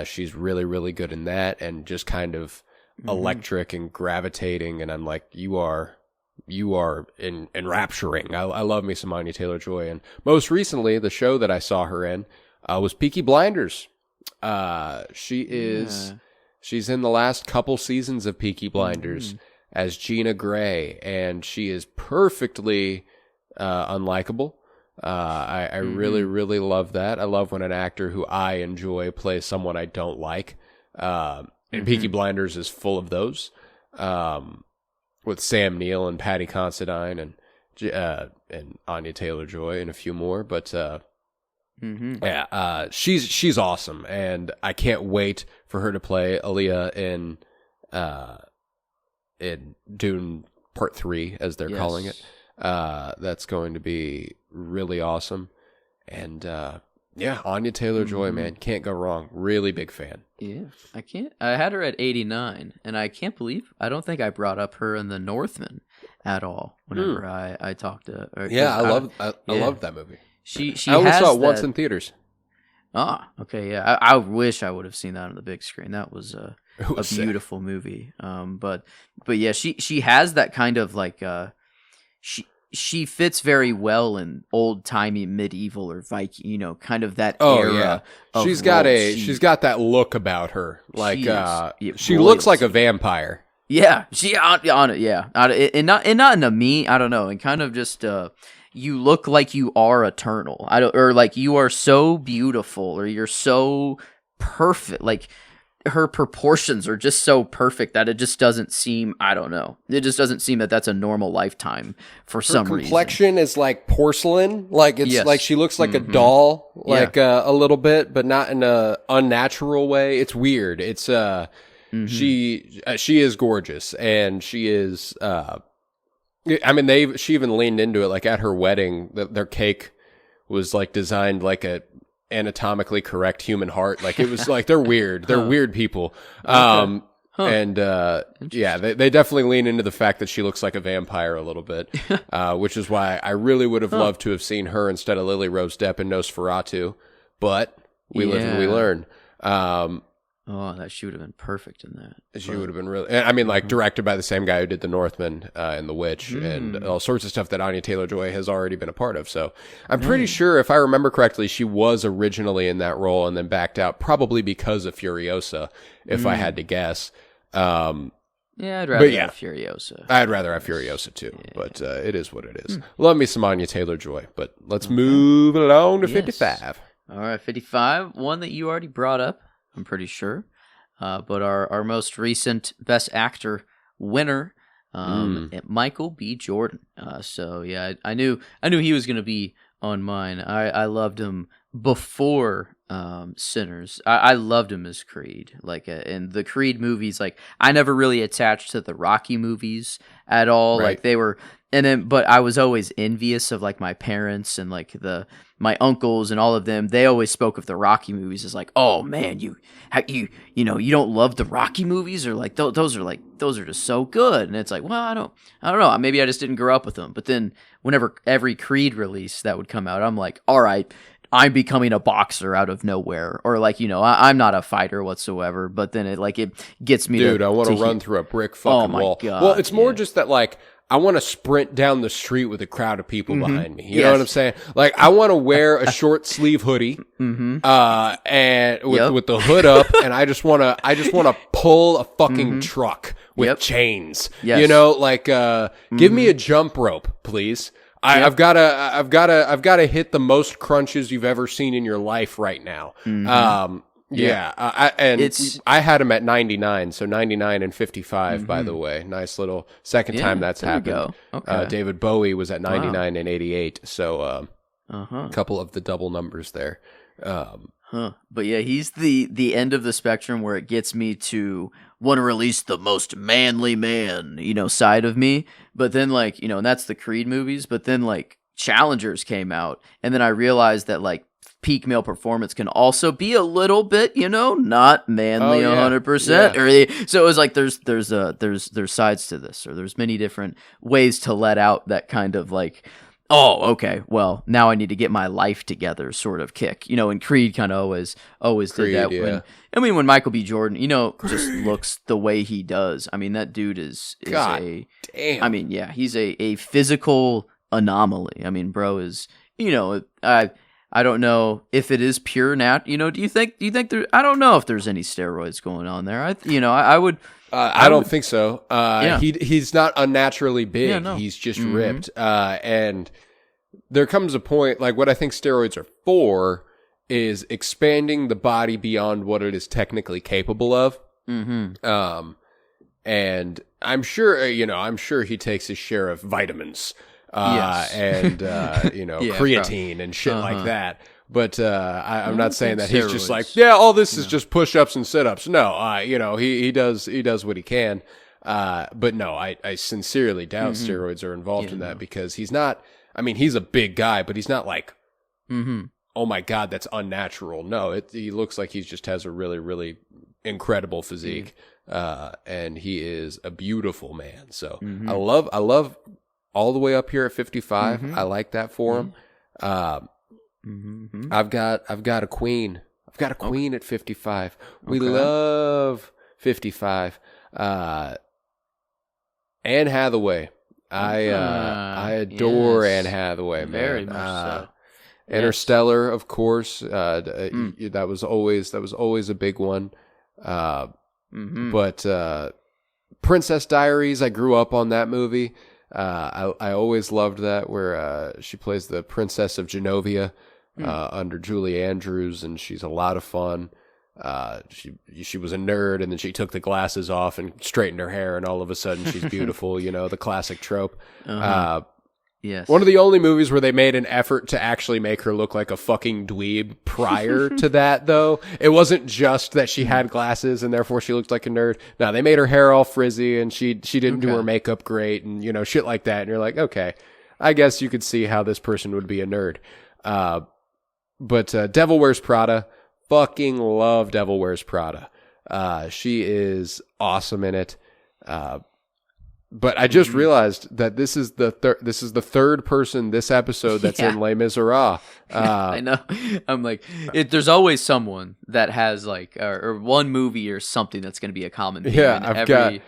she's really, really good in that, and just kind of electric and gravitating. And I'm like, you are enrapturing. I love me some Anya Taylor-Joy. And most recently, the show that I saw her in was Peaky Blinders. She's in the last couple seasons of Peaky Blinders as Gina Gray, and she is perfectly unlikable. I really, really love that. I love when an actor who I enjoy plays someone I don't like. And Peaky Blinders is full of those. With Sam Neill and Patty Considine and Anya Taylor-Joy and a few more, but she's awesome, and I can't wait for her to play Aaliyah in Dune Part 3, as they're calling it. That's going to be really awesome, and Anya Taylor-Joy, man, can't go wrong. Really big fan. Yeah, I had her at 89, and I don't think I brought up her in The Northman at all whenever I talked to her. Yeah, I loved that movie. She I only saw it once in theaters. Ah, okay, yeah. I wish I would have seen that on the big screen. That was a beautiful movie. But yeah, she has that kind of like she fits very well in old timey medieval or Viking, kind of that era. Yeah. She's got that look about her. Like she looks like a vampire. Yeah, she on it. Yeah, and not in a mean. I don't know, and kind of just you look like you are eternal. Or like you are so beautiful, or you're so perfect. Like her proportions are just so perfect that it just doesn't seem, I don't know. It just doesn't seem that that's a normal lifetime for some reason. Her complexion is like porcelain. Like it's like she looks like a doll, like a little bit, but not in a unnatural way. It's weird. It's she is gorgeous, and she is she even leaned into it. Like at her wedding, their cake was like designed like a anatomically correct human heart. Like it was like they're weird. They're weird people. And they definitely lean into the fact that she looks like a vampire a little bit, which is why I really would have loved to have seen her instead of Lily Rose Depp in Nosferatu. But we live and we learn. That she would have been perfect in that. She would have been really... I mean, like, directed by the same guy who did The Northman and The Witch and all sorts of stuff that Anya Taylor-Joy has already been a part of. So I'm pretty sure, if I remember correctly, she was originally in that role and then backed out, probably because of Furiosa, if I had to guess. I'd rather have Furiosa. I'd rather have Furiosa, too. Yeah. But it is what it is. Love me some Anya Taylor-Joy. But let's move along to 55. All right, 55. One that you already brought up, I'm pretty sure. But our most recent Best Actor winner, Michael B. Jordan. I knew he was going to be on mine. I loved him before Sinners. I loved him as Creed. Like in the Creed movies, like I never really attached to the Rocky movies at all. Right. Like they were, but I was always envious of like my parents and like my uncles and all of them. They always spoke of the Rocky movies as like, oh man, you don't love the Rocky movies, or like those are just so good. And it's like, well, I don't know. Maybe I just didn't grow up with them. But then whenever every Creed release that would come out, I'm like, all right, I'm becoming a boxer out of nowhere, or like, I'm not a fighter whatsoever. But then it gets me. Dude, I want to run through a brick fucking wall. God, well, it's more just that like, I want to sprint down the street with a crowd of people behind me. You know what I'm saying? Like, I want to wear a short sleeve hoodie, and with the hood up, and I just want to pull a fucking truck with chains. Yes. Give me a jump rope, please. I've gotta hit the most crunches you've ever seen in your life right now. Mm-hmm. I had him at 99, so 99 and 55, by the way. Nice little second time that's happened. Okay. David Bowie was at 99 and 88, so a couple of the double numbers there. But yeah, he's the end of the spectrum where it gets me to want to release the most manly man, side of me. But then and that's the Creed movies. But then Challengers came out, and then I realized that peak male performance can also be a little bit, not manly 100%. Yeah. So it was there's sides to this, or there's many different ways to let out that kind of oh, okay, well, now I need to get my life together sort of kick. And Creed kind of always did that. Yeah. When Michael B. Jordan, just looks the way he does. I mean, that dude is damn. I mean, yeah, he's a physical anomaly. I mean, bro is, I don't know if it is pure nat. Do you think there? I don't know if there's any steroids going on there. I would. I don't think so. He's not unnaturally big. Yeah, no. He's just ripped. And there comes a point, what I think steroids are for is expanding the body beyond what it is technically capable of. Mm-hmm. And I'm sure he takes his share of vitamins. And creatine and shit like that. But I'm not saying that he's just all this is just push-ups and sit-ups. No, he does what he can. But no, I sincerely doubt steroids are involved in that because he's not. I mean, he's a big guy, but he's not oh my God, that's unnatural. No, he looks like he just has a really, really incredible physique, and he is a beautiful man. So I love. All the way up here at 55. I like that for him. I've got a queen. I've got a queen at 55. We love 55. Anne Hathaway. I adore Anne Hathaway, man. Very much so. Interstellar, of course. That was always a big one. But Princess Diaries, I grew up on that movie. I always loved that where she plays the Princess of Genovia under Julie Andrews, and she's a lot of fun. She was a nerd, and then she took the glasses off and straightened her hair, and all of a sudden she's beautiful. The classic trope. Yes. One of the only movies where they made an effort to actually make her look like a fucking dweeb prior to that, though. It wasn't just that she had glasses and therefore she looked like a nerd. No, they made her hair all frizzy and she didn't do her makeup great and, shit like that. And you're like, okay, I guess you could see how this person would be a nerd. But Devil Wears Prada, fucking love Devil Wears Prada. She is awesome in it. But I just realized that this is the third person this episode that's in Les Miserables. I know. I'm like, there's always someone that has or one movie or something that's going to be a common theme. I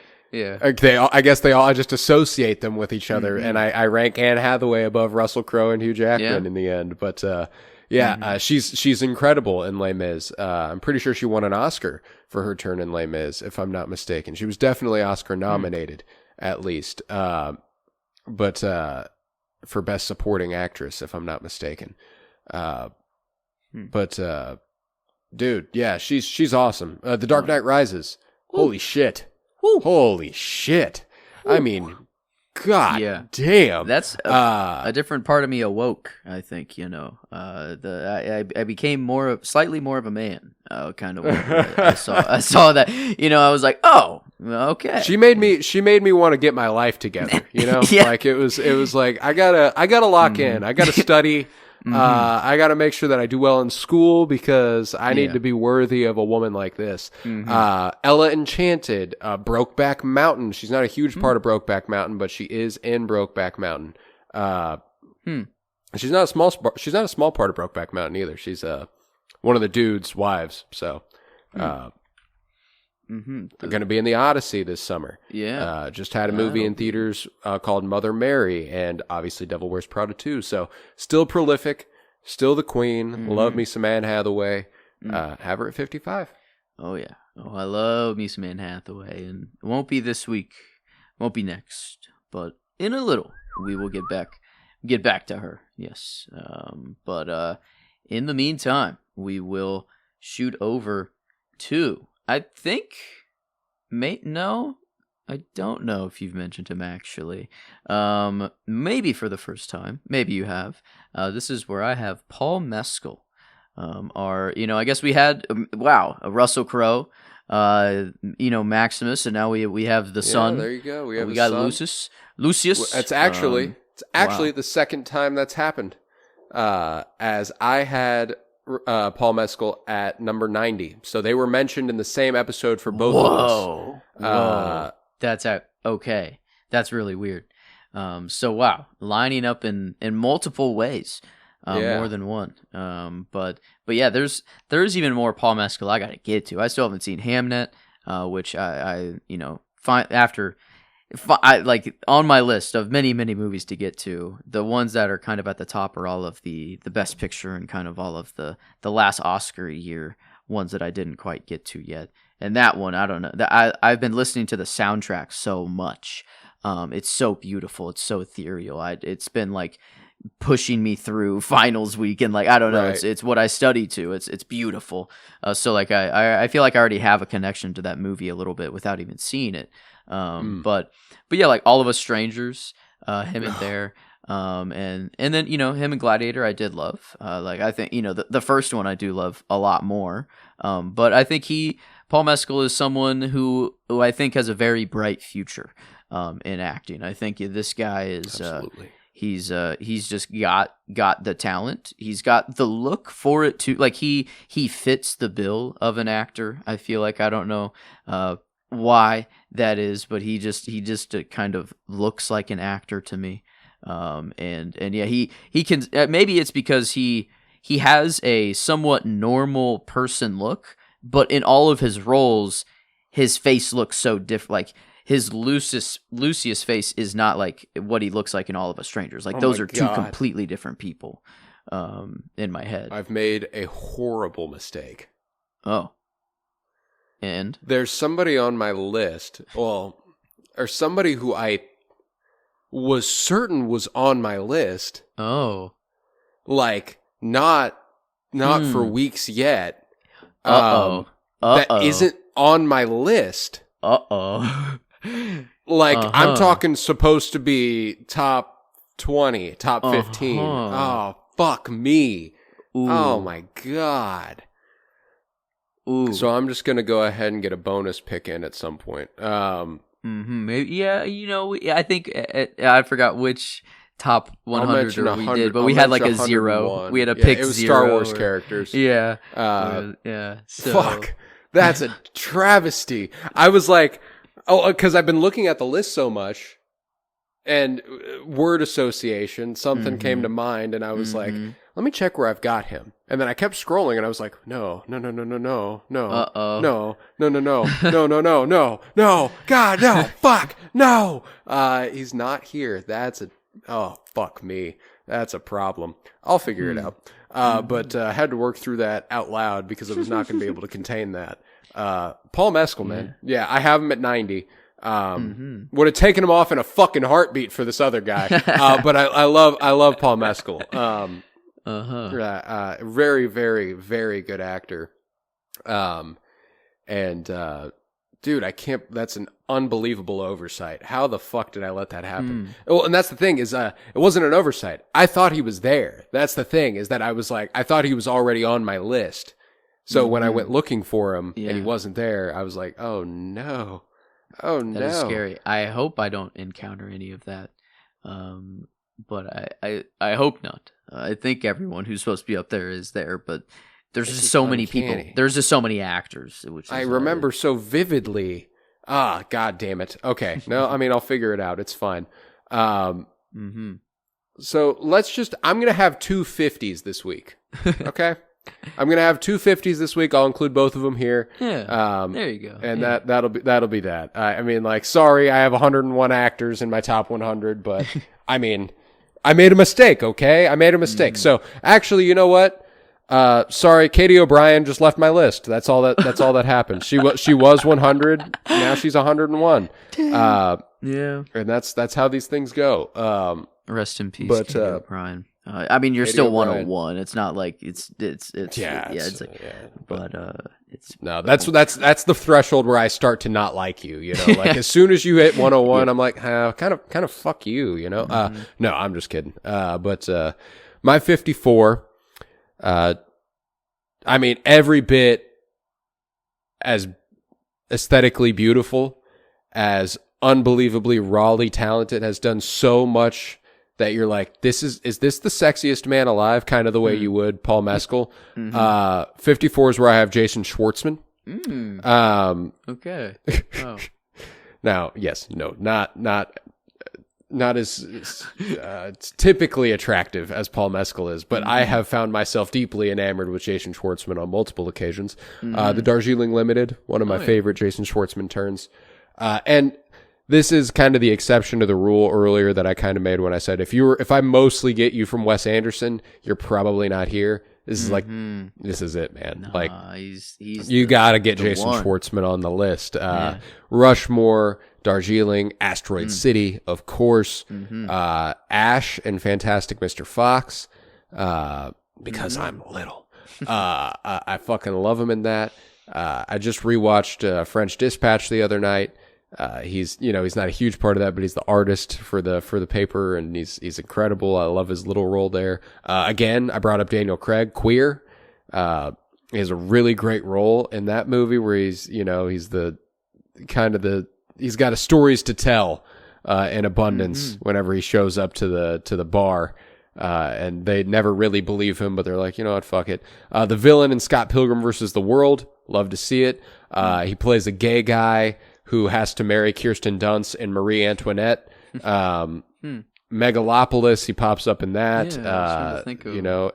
guess they all I just associate them with each other, and I rank Anne Hathaway above Russell Crowe and Hugh Jackman in the end. But she's incredible in Les Mis. I'm pretty sure she won an Oscar for her turn in Les Mis, if I'm not mistaken. She was definitely Oscar nominated. At least, but for Best Supporting Actress, if I'm not mistaken. But dude, yeah, she's awesome. The Dark Knight Rises. Holy shit! Holy shit! I mean, God damn. That's a different part of me awoke. I think I became slightly more of a man. Kind of. I saw that. I was like, oh. Okay. She made me want to get my life together, Like it was like I gotta lock in. I gotta study. I gotta make sure that I do well in school because I need to be worthy of a woman like this. Ella Enchanted, Brokeback Mountain. She's not a huge part of Brokeback Mountain, but she is in Brokeback Mountain. She's not a small part of Brokeback Mountain either. She's one of the dude's wives. So I'm going to be in the Odyssey this summer. Yeah. Just had a movie in theaters called Mother Mary, and obviously Devil Wears Prada 2. So still prolific, still the queen. Love me some Anne Hathaway. Have her at 55. Oh, yeah. Oh, I love me some Anne Hathaway. And it won't be this week. Won't be next. But in a little, we will get back get back to her. Yes. But in the meantime, we will shoot over to, I think, no, I don't know if you've mentioned him actually. Maybe for the first time. Maybe you have. This is where I have Paul Mescal. I guess we had, a Russell Crowe, Maximus, and now we have the son. There you go. We got son. Lucius. It's actually the second time that's happened. As I had Paul Mescal at number 90, so they were mentioned in the same episode for both of us. Whoa. That's okay. That's really weird. So wow, lining up in multiple ways. More than one. But yeah, there's even more Paul Mescal I got to get to. I still haven't seen Hamnet, which I find on my list of many movies to get to. The ones that are kind of at the top are all of the Best Picture and kind of all of the last Oscar year ones that I didn't quite get to yet. And that one, I don't know. I've been listening to the soundtrack so much. It's so beautiful. It's so ethereal. It's been like pushing me through finals week, and like I don't know, it's what I study to. It's beautiful. So like I feel like I already have a connection to that movie a little bit without even seeing it. But yeah, like All of Us Strangers, him in there. And then him and Gladiator I did love. Like I think the first one I do love a lot more. But I think Paul Mescal is someone who I think has a very bright future in acting. I think this guy is absolutely. He's just got the talent. He's got the look for it too. Like he fits the bill of an actor. I feel like I don't know why that is, but he just kind of looks like an actor to me. And yeah, he can. Maybe it's because he has a somewhat normal person look, but in all of his roles, his face looks so different. Like his Lucius face is not like what he looks like in All of Us Strangers. Like those are two completely different people. In my head, I've made a horrible mistake. Oh, and there's somebody on my list. Well, or somebody who I was certain was on my list. Oh, like not for weeks yet. That isn't on my list. Like I'm talking supposed to be top 20, top 15. Oh, fuck me. Ooh. Oh my God. Ooh. So I'm just going to go ahead and get a bonus pick in at some point. Maybe, yeah, I think I forgot which top 100 we did, but we had like a 0. We had a pick 0. It was Star Wars characters. Yeah. Yeah. So. Fuck. That's a travesty. I was like, because I've been looking at the list so much, and word association, something came to mind, and I was like, let me check where I've got him. And then I kept scrolling, and I was like, no, God, no, fuck, no. He's not here. Fuck me. That's a problem. I'll figure it out. But I had to work through that out loud because I was not going to be able to contain that. Paul Mescal, man. Yeah, I have him at 90. Would have taken him off in a fucking heartbeat for this other guy. But I love Paul Mescal. Very, very, very good actor. Dude, I can't, that's an unbelievable oversight. How the fuck did I let that happen? Well, and that's the thing is, it wasn't an oversight. I thought he was there. That's the thing is that I was like, I thought he was already on my list. So when I went looking for him and he wasn't there, I was like, oh no. Oh no. That is scary. I hope I don't encounter any of that. But I hope not. I think everyone who's supposed to be up there is there, but there's just so many people. There's just so many actors. Which I remember so vividly. God damn it. Okay. No, I mean, I'll figure it out. It's fine. So I'm going to have 2 50s this week. Okay. I'm going to have 2 50s this week. I'll include both of them here. Yeah. There you go. And that'll be that. I mean, like, sorry, I have 101 actors in my top 100, but I mean, I made a mistake. Okay. I made a mistake. So actually, you know what? Sorry, Katie O'Brien just left my list. That's all that happened. She was 100. Now she's 101. Yeah. And that's how these things go. Rest in peace, but Katie O'Brien. I mean, you're Katie still O'Brien. 101. It's not like it's no, that's the threshold where I start to not like you. You know, like as soon as you hit 101, I'm like, kind of fuck you. You know, no, I'm just kidding. But my 54, I mean, every bit as aesthetically beautiful, as unbelievably rawly talented, has done so much that you're like, is this the sexiest man alive? Kind of the way you would Paul Mescal. 54 is where I have Jason Schwartzman. Okay. Oh. Now, yes, no, not as typically attractive as Paul Mescal is, but I have found myself deeply enamored with Jason Schwartzman on multiple occasions. The Darjeeling Limited, one of my favorite Jason Schwartzman turns. And this is kind of the exception to the rule earlier that I kind of made when I said, if I mostly get you from Wes Anderson, you're probably not here. This is this is it, man. He's you got to get Jason Schwartzman on the list. Rushmore, Darjeeling, Asteroid City, of course. Ash and Fantastic Mr. Fox, because I'm little. I fucking love him in that. I just rewatched French Dispatch the other night. He's not a huge part of that, but he's the artist for the paper, and he's incredible. I love his little role there. Again, I brought up Daniel Craig, Queer. He has a really great role in that movie where he's got a stories to tell in abundance whenever he shows up to the bar. And they never really believe him, but they're like, you know what, fuck it. The villain in Scott Pilgrim versus the World, love to see it. He plays a gay guy who has to marry Kirsten Dunst and Marie Antoinette. Megalopolis, he pops up in that.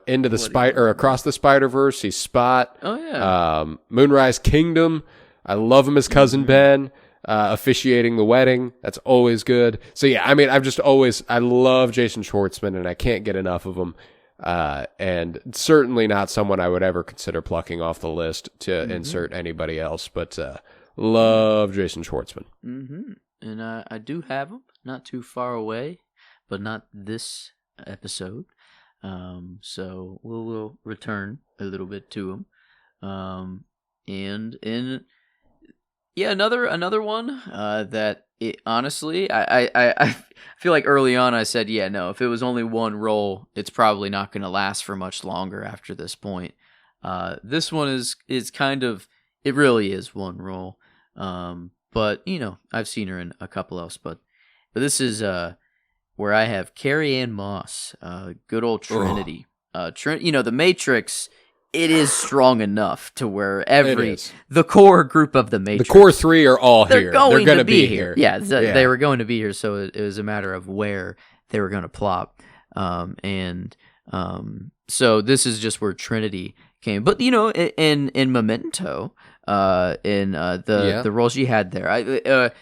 Into the Spider or Across the Spider-Verse, he's Spot. Oh yeah. Moonrise Kingdom, I love him as Cousin Ben. Officiating the wedding, that's always good. So yeah, I mean, I love Jason Schwartzman, and I can't get enough of him. And certainly not someone I would ever consider plucking off the list to insert anybody else, but love Jason Schwartzman. And I do have him, not too far away, but not this episode. So we'll return a little bit to him. Yeah, another one that honestly, I feel like early on I said, yeah, no, if it was only one role, it's probably not going to last for much longer after this point. This one is kind of, it really is one role. But I've seen her in a couple else, but this is where I have Carrie-Anne Moss, good old Trinity. The Matrix. It is strong enough to where the core group of the Matrix, the core three are all here. They're going to be here. Yeah, they were going to be here. So it was a matter of where they were going to plop. So this is just where Trinity came. But in Memento, in the role she had there,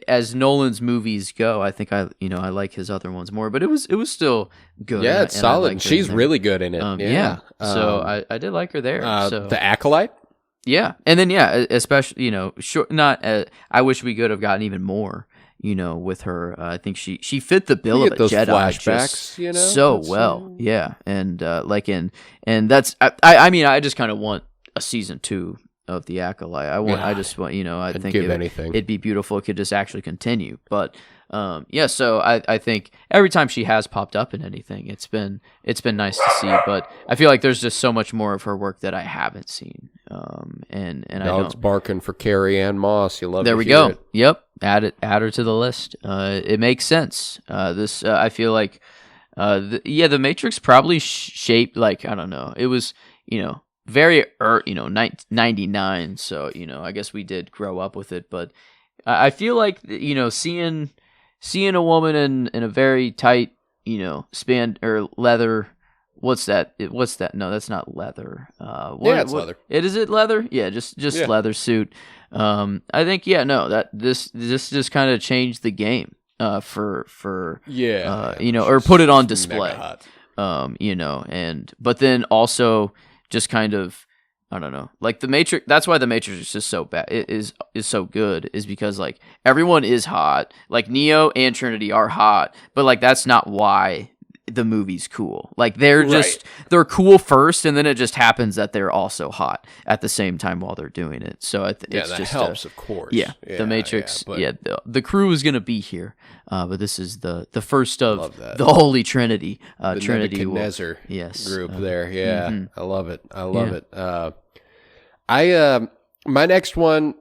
as Nolan's movies go, I think I like his other ones more, but it was still good. Yeah, it's solid. She's really good in it. So I did like her there. The Acolyte. Yeah, and then especially I wish we could have gotten even more. With her, I think she fit the bill of a Jedi flashbacks, so well. Yeah, and that's I mean I just kind of want a season 2 of the Acolyte. I just want, I think it'd be beautiful. It could just actually continue. But so I think every time she has popped up in anything, it's been nice to see. But I feel like there's just so much more of her work that I haven't seen. And dogs barking for Carrie-Anne Moss. You love. There we go. It. Yep. Add her to the list. It makes sense. I feel like the Matrix probably shaped, like, I don't know. It was very 99, so I guess we did grow up with it, but I feel like seeing a woman in a very tight span or leather, what's that, no, that's not leather, it's leather. Is it leather? Yeah, just leather suit. I think that this just kind of changed the game for or put it on display. But then also just kind of I don't know. Like the Matrix, that's why the Matrix is just so bad. It is so good is because like everyone is hot. Like Neo and Trinity are hot, but like that's not why the movie's cool. Like they're just they're cool first, and then it just happens that they're also hot at the same time while they're doing it. So it's that just helps, of course. Yeah, the Matrix. The crew is gonna be here, but this is the first of the Holy Trinity. The Trinity Nebuchadnezzar group there. Yeah, I love it. I love it. My next one,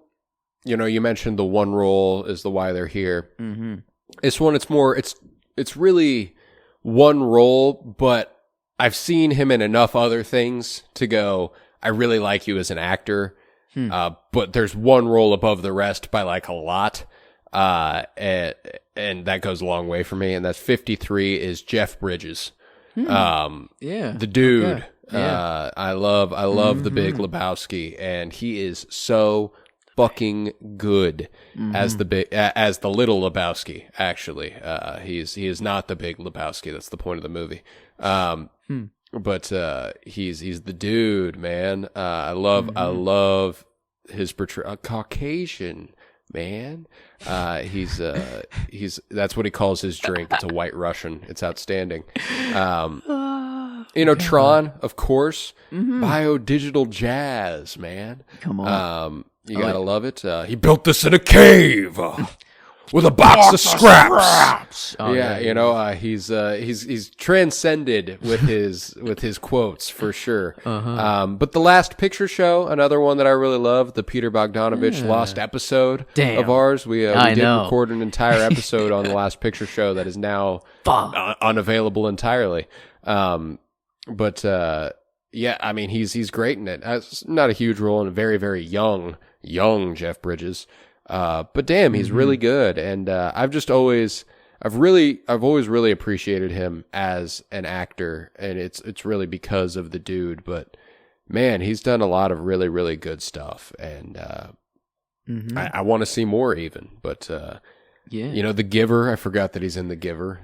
you mentioned the one role is the why they're here. Mm-hmm. This one, it's really one role, but I've seen him in enough other things to go, I really like you as an actor, but there's one role above the rest by like a lot, and that goes a long way for me, and that's 53 is Jeff Bridges. The dude. Okay. Yeah. I love the Big Lebowski, and he is so fucking good as the little Lebowski. Actually, he is not the Big Lebowski. That's the point of the movie. But he's the dude, man. I love his portrayal. Caucasian man. He's that's what he calls his drink. It's a White Russian. It's outstanding. Tron, of course. Biodigital jazz, man. Come on. You gotta love it. He built this in a cave with a box of scraps. He's transcended with his quotes for sure. But the Last Picture Show, another one that I really love, the Peter Bogdanovich lost episode of ours. We did record an entire episode on the Last Picture Show that is now unavailable entirely. But I mean, he's great in it. It's not a huge role, and a very, very young Jeff Bridges. But damn, he's really good. And I've always really appreciated him as an actor, and it's really because of the dude. But man, he's done a lot of really, really good stuff, and I want to see more even. But The Giver, I forgot that he's in The Giver.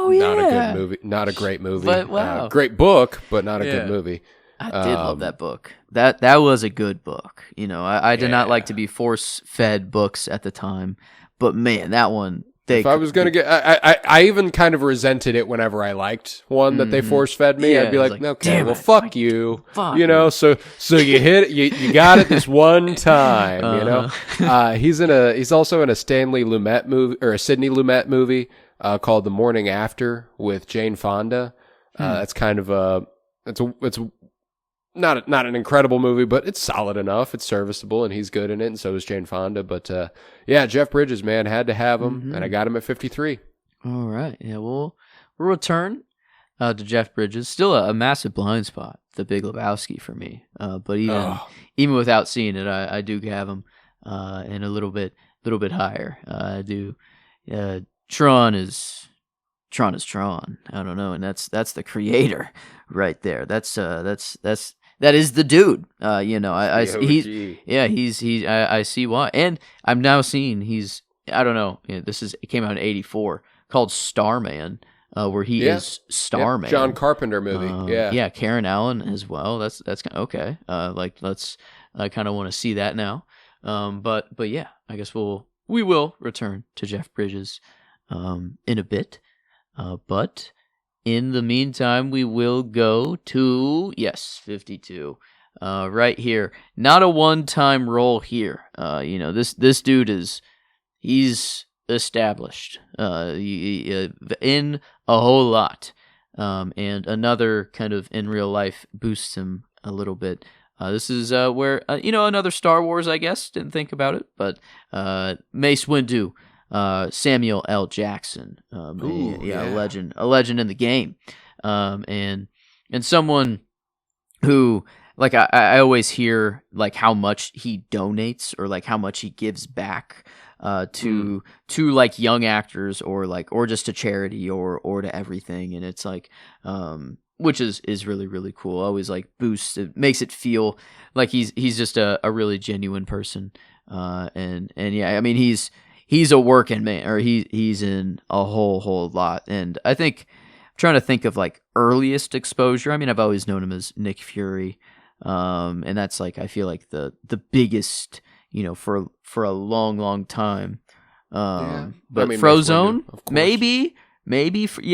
Not a good movie, not a great movie. But wow, great book, but not a good movie. I did love that book. That was a good book. I did not like to be force-fed books at the time, but man, that one. If I was gonna get, I even kind of resented it whenever I liked one that they force-fed me. I'd be like, okay, well, fuck you. So you hit it, you got it this one time. He's also in a Stanley Lumet movie or a Sidney Lumet movie called The Morning After with Jane Fonda. That's kind of it's not an incredible movie, but it's solid enough. It's serviceable, and he's good in it, and so is Jane Fonda. But Jeff Bridges, man, had to have him, and I got him at 53. All right, we'll return to Jeff Bridges. Still a massive blind spot, The Big Lebowski for me. But even without seeing it, I do have him and a little bit higher. I do. Tron is Tron. I don't know, and that's the creator right there. That is the dude. I see why, and I'm now seeing I don't know. It came out in '84 called Starman, where he is Starman. John Carpenter movie. Karen Allen as well. That's kind of okay. I kind of want to see that now. But yeah, I guess we will return to Jeff Bridges in a bit. But in the meantime, we will go to 52. Right here. Not a one-time role here. This dude he's established in a whole lot. And another kind of in real life boosts him a little bit. This is where another Star Wars, I guess. Didn't think about it, but Mace Windu. Samuel L. Jackson, a legend in the game, and someone who, like, I always hear like how much he donates or like how much he gives back to like young actors or just to charity or to everything, and it's like which is really, really cool. Always like boosts it, makes it feel like he's just a really genuine person, and I mean he's a working man, or he's in a whole lot. And I think I'm trying to think of like earliest exposure. I mean, I've always known him as Nick Fury, And that's like, I feel like the biggest, for a long time. But I mean, Frozone, maybe,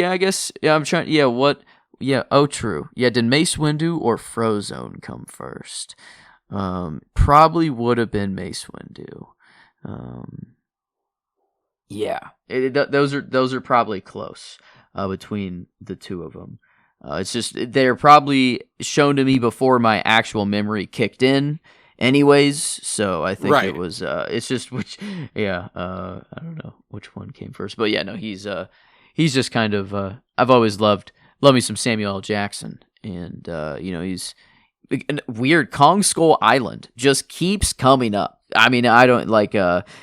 I guess, I'm trying, true. Yeah, did Mace Windu or Frozone come first? Probably would have been Mace Windu. Those are probably close between the two of them. It's just they're probably shown to me before my actual memory kicked in, anyways. So I think it was. It's just which. Yeah. I don't know which one came first, but yeah, no, he's just kind of. I've always loved me some Samuel L. Jackson, and he's weird. Kong Skull Island just keeps coming up. I mean, I don't like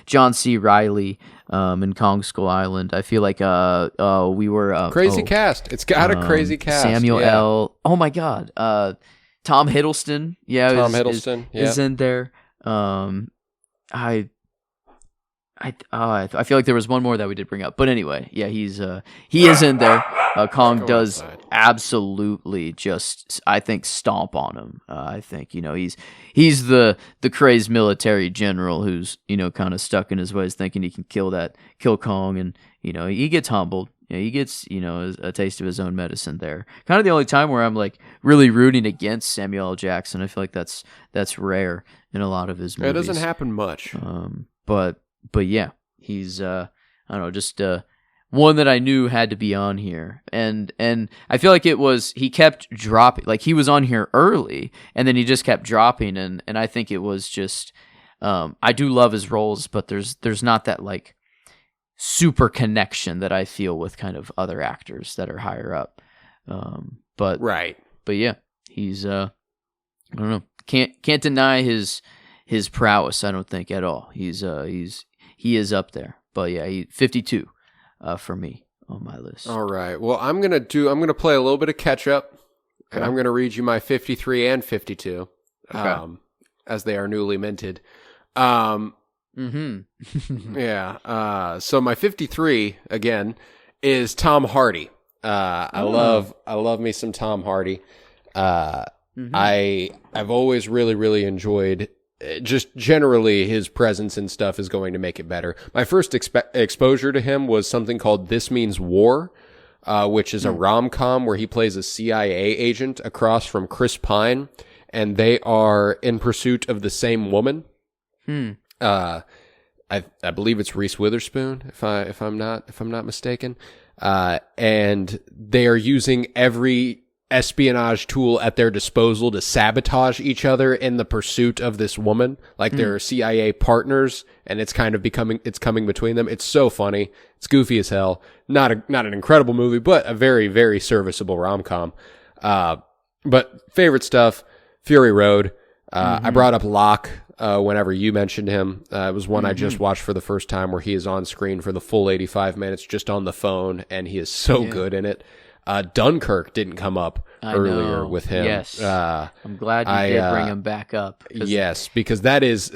John C. Reilly. In Kong Skull Island, I feel like we were crazy cast. It's got a crazy cast. Samuel L. Oh my God, Tom Hiddleston. Yeah, Tom Hiddleston is in there. I feel like there was one more that we did bring up, but anyway, yeah, he is in there. Kong does absolutely just, I think, stomp on him. I think he's the crazed military general who's kind of stuck in his ways, thinking he can kill Kong, and he gets humbled. He gets a taste of his own medicine there. Kind of the only time where I'm like really rooting against Samuel L. Jackson. I feel like that's rare in a lot of his movies. It doesn't happen much. But yeah, he's I don't know, just one that I knew had to be on here, and I feel like he kept dropping, like he was on here early, and then he just kept dropping, and I think it was just I do love his roles, but there's not that like super connection that I feel with kind of other actors that are higher up, but yeah, he's I don't know, can't deny his prowess, I don't think at all. He is up there, but yeah, 52 for me on my list. All right. Well, I'm gonna play a little bit of catch up, and I'm gonna read you my 53 and 52, as they are newly minted. Yeah. So my 53 again is Tom Hardy. I love me some Tom Hardy. I've always really, really enjoyed. Just generally, his presence and stuff is going to make it better. My first exposure to him was something called This Means War, which is a rom-com where he plays a CIA agent across from Chris Pine, and they are in pursuit of the same woman. I believe it's Reese Witherspoon, if I'm not mistaken. And they are using every espionage tool at their disposal to sabotage each other in the pursuit of this woman. Like they're CIA partners, and it's kind of coming between them. It's so funny. It's goofy as hell. Not an incredible movie, but a very, very serviceable rom-com. But favorite stuff, Fury Road. I brought up Locke whenever you mentioned him. It was one I just watched for the first time, where he is on screen for the full 85 minutes just on the phone, and he is so good in it. Dunkirk didn't come up earlier with him. Yes. I'm glad you did bring him back up. Yes, because that is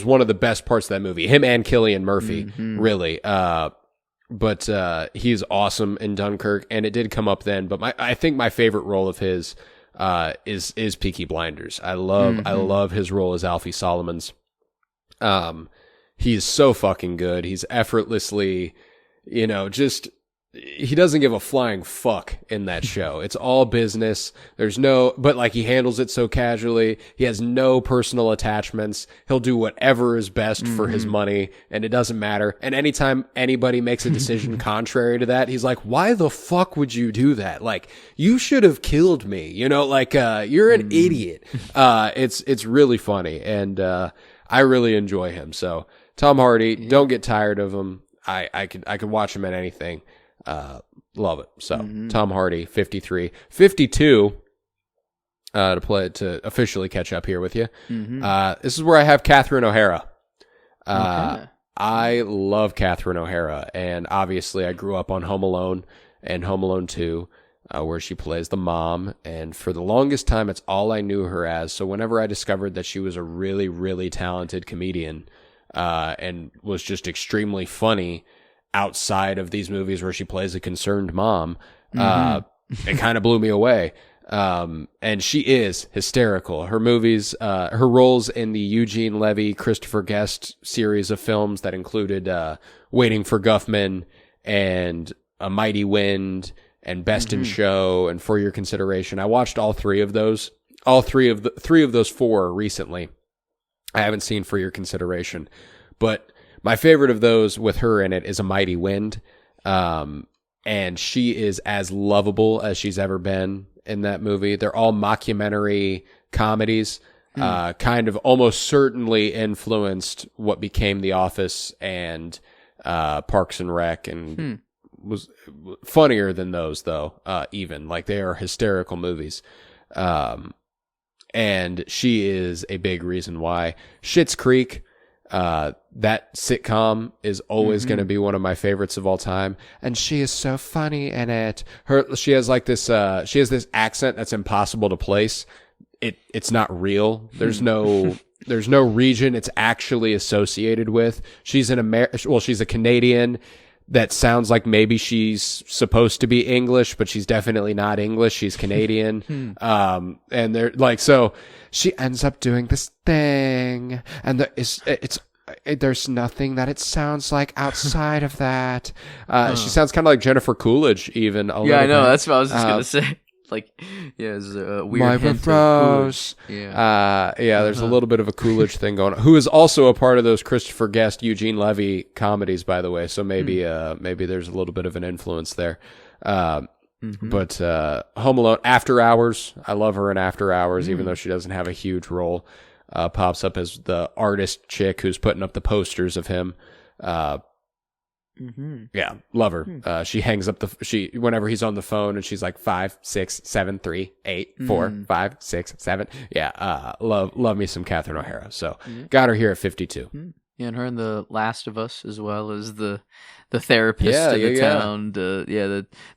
one of the best parts of that movie. Him and Cillian Murphy, really. But he's awesome in Dunkirk, and it did come up then. But I think my favorite role of his is Peaky Blinders. I love his role as Alfie Solomons. He's so fucking good. He's effortlessly, he doesn't give a flying fuck in that show. It's all business. But like, he handles it so casually. He has no personal attachments. He'll do whatever is best for his money, and it doesn't matter. And anytime anybody makes a decision contrary to that, he's like, why the fuck would you do that? Like, you should have killed me. You're an idiot. It's really funny. And, I really enjoy him. So Tom Hardy, don't get tired of him. I could watch him at anything. Love it. So Tom Hardy, 53. 52, to officially catch up here with you. This is where I have Catherine O'Hara. I love Catherine O'Hara, and obviously I grew up on Home Alone and Home Alone 2, where she plays the mom, and for the longest time it's all I knew her as. So whenever I discovered that she was a really, really talented comedian, and was just extremely funny outside of these movies where she plays a concerned mom, it kind of blew me away. And she is hysterical. Her movies, her roles in the Eugene Levy, Christopher Guest series of films that included Waiting for Guffman and A Mighty Wind and Best in Show and For Your Consideration. I watched all three of those. All three of those four recently. I haven't seen For Your Consideration, but my favorite of those with her in it is A Mighty Wind. And she is as lovable as she's ever been in that movie. They're all mockumentary comedies, kind of almost certainly influenced what became The Office and Parks and Rec, and was funnier than those though. Even like they are hysterical movies. And she is a big reason why. Schitt's Creek, that sitcom is always going to be one of my favorites of all time. And she is so funny in it. She has like this, she has this accent that's impossible to place. It's not real. There's no region it's actually associated with. She's she's a Canadian that sounds like maybe she's supposed to be English, but she's definitely not English. She's Canadian. And they're like, so she ends up doing this thing, and there's nothing that it sounds like outside of that. She sounds kind of like Jennifer Coolidge, even. I know. That's what I was just gonna say. Like, yeah, it's a weird My hint Rose. There's a little bit of a Coolidge thing going on. Who is also a part of those Christopher Guest, Eugene Levy comedies, by the way. So maybe there's a little bit of an influence there. But Home Alone, After Hours. I love her in After Hours, even though she doesn't have a huge role. Pops up as the artist chick who's putting up the posters of him. Yeah, love her. She hangs up whenever he's on the phone, and she's like 5, 6, 7, 3, 8, 4, 5, 6, 7. Yeah, love me some Catherine O'Hara. So got her here at 52. Yeah, and her in The Last of Us, as well as the therapist in the town.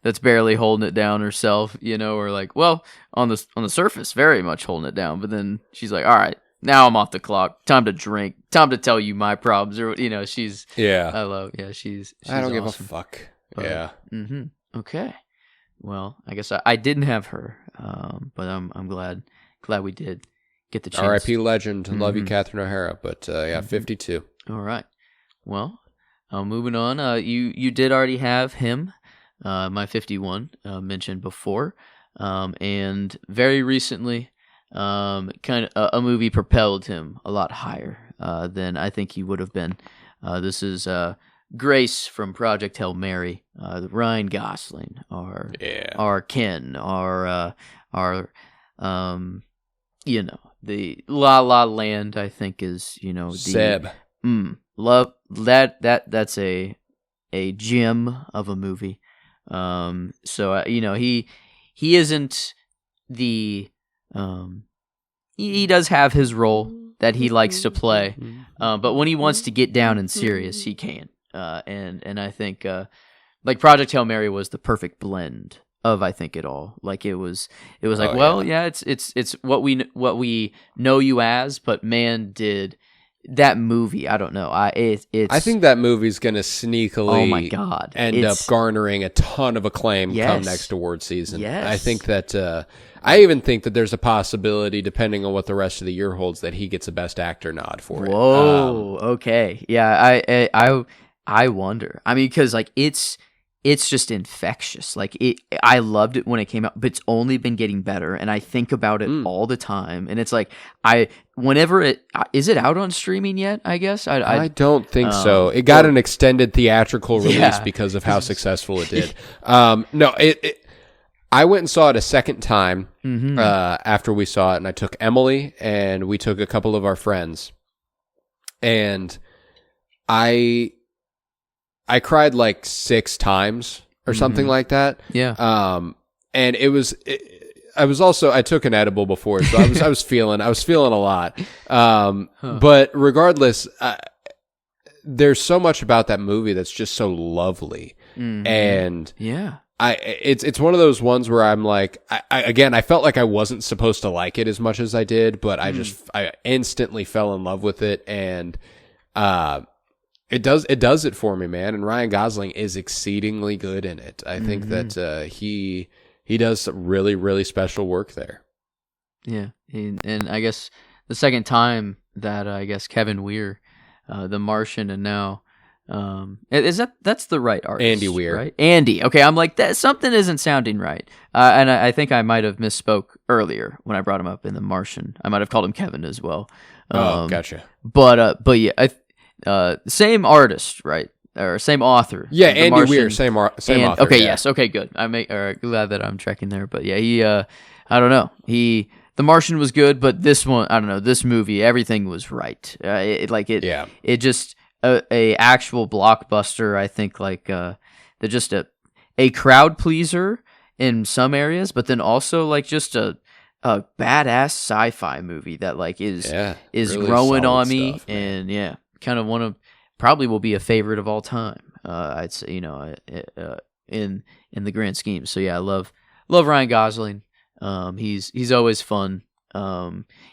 That's barely holding it down herself, or like, well, on the surface, very much holding it down, but then she's like, all right, now I'm off the clock. Time to drink. Time to tell you my problems. Or she's. Yeah. She's I don't awesome. give a fuck. But, Okay. Well, I guess I didn't have her, but I'm glad we did get the chance. R.I.P. legend. Love you, Catherine O'Hara. But 52. All right. Well, moving on. You did already have him, my 51 mentioned before, and very recently. Kind of a movie propelled him a lot higher than I think he would have been. This is Grace from Project Hail Mary, Ryan Gosling, our Ken, our the La La Land. I think is Seb. Love that's a gem of a movie. So he isn't the he does have his role that he likes to play, but when he wants to get down and serious, he can. And I think like Project Hail Mary was the perfect blend of I think it all. Like it was like it's what we know you as, but man, did that movie, I don't know. I think that movie's gonna sneakily, oh my God, end up garnering a ton of acclaim come next award season. Yes. I think that I even think that there's a possibility, depending on what the rest of the year holds, that he gets a Best Actor nod for it. Whoa, okay, yeah. I wonder. I mean, because like it's just infectious. Like I loved it when it came out, but it's only been getting better, and I think about it all the time. And it's like whenever is it out on streaming yet? I guess I don't think so. It got an extended theatrical release because of how successful it did. No, I went and saw it a second time after we saw it, and I took Emily and we took a couple of our friends, and I cried like 6 times or something like that. Yeah. And I took an edible before, so I was feeling a lot. But regardless, there's so much about that movie that's just so lovely. And yeah. It's one of those ones where I'm like, I felt like I wasn't supposed to like it as much as I did, but I instantly fell in love with it, and it does it for me, man. And Ryan Gosling is exceedingly good in it. I think that he does some really, really special work there. Yeah, and I guess the second time that I guess Kevin Weir, The Martian, and now that's the right artist, Andy Weir, right? Andy. Okay, I'm like that. Something isn't sounding right, and I think I might have misspoke earlier when I brought him up in The Martian. I might have called him Kevin as well. Gotcha. But yeah, same artist, right? Or same author. Yeah, Andy Martian, Weir, same author. Okay, yeah. yes, okay, good. Glad that I'm tracking there. But yeah, he, I don't know, The Martian was good, but this one, I don't know, this movie, everything was right. It just a actual blockbuster. I think they're just a crowd pleaser in some areas, but then also like just a badass sci-fi movie that is really growing on me, stuff, and yeah, kind of probably will be a favorite of all time. I'd say, in the grand scheme. So yeah, I love Ryan Gosling. He's always fun.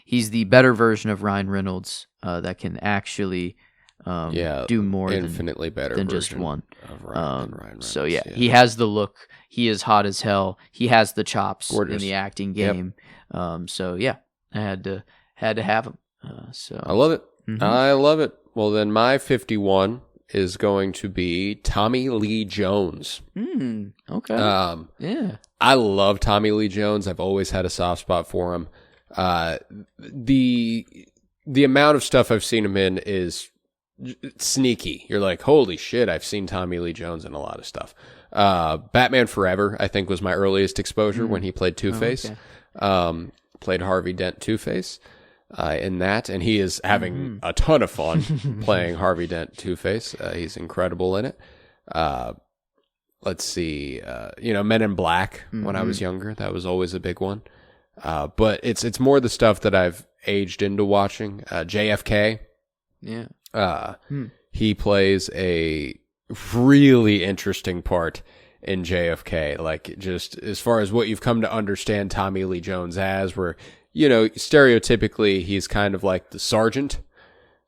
He's the better version of Ryan Reynolds that can actually do more infinitely better than just one. Of Ryan Reynolds. So yeah, he has the look. He is hot as hell. He has the chops. Gorgeous. In the acting game. Yep. So yeah, I had to have him. So I love it. Mm-hmm. I love it. Well, then my 51 is going to be Tommy Lee Jones. Okay. Yeah. I love Tommy Lee Jones. I've always had a soft spot for him. The amount of stuff I've seen him in is sneaky. You're like, holy shit, I've seen Tommy Lee Jones in a lot of stuff. Batman Forever, I think, was my earliest exposure when he played Two-Face. Oh, okay. Played Harvey Dent Two-Face. In that, and he is having a ton of fun playing Harvey Dent Two-Face. He's incredible in it. Let's see, Men in Black when I was younger, that was always a big one. But it's more the stuff that I've aged into watching. JFK. Yeah. He plays a really interesting part in JFK. Like, just as far as what you've come to understand Tommy Lee Jones as, where stereotypically, he's kind of like the sergeant,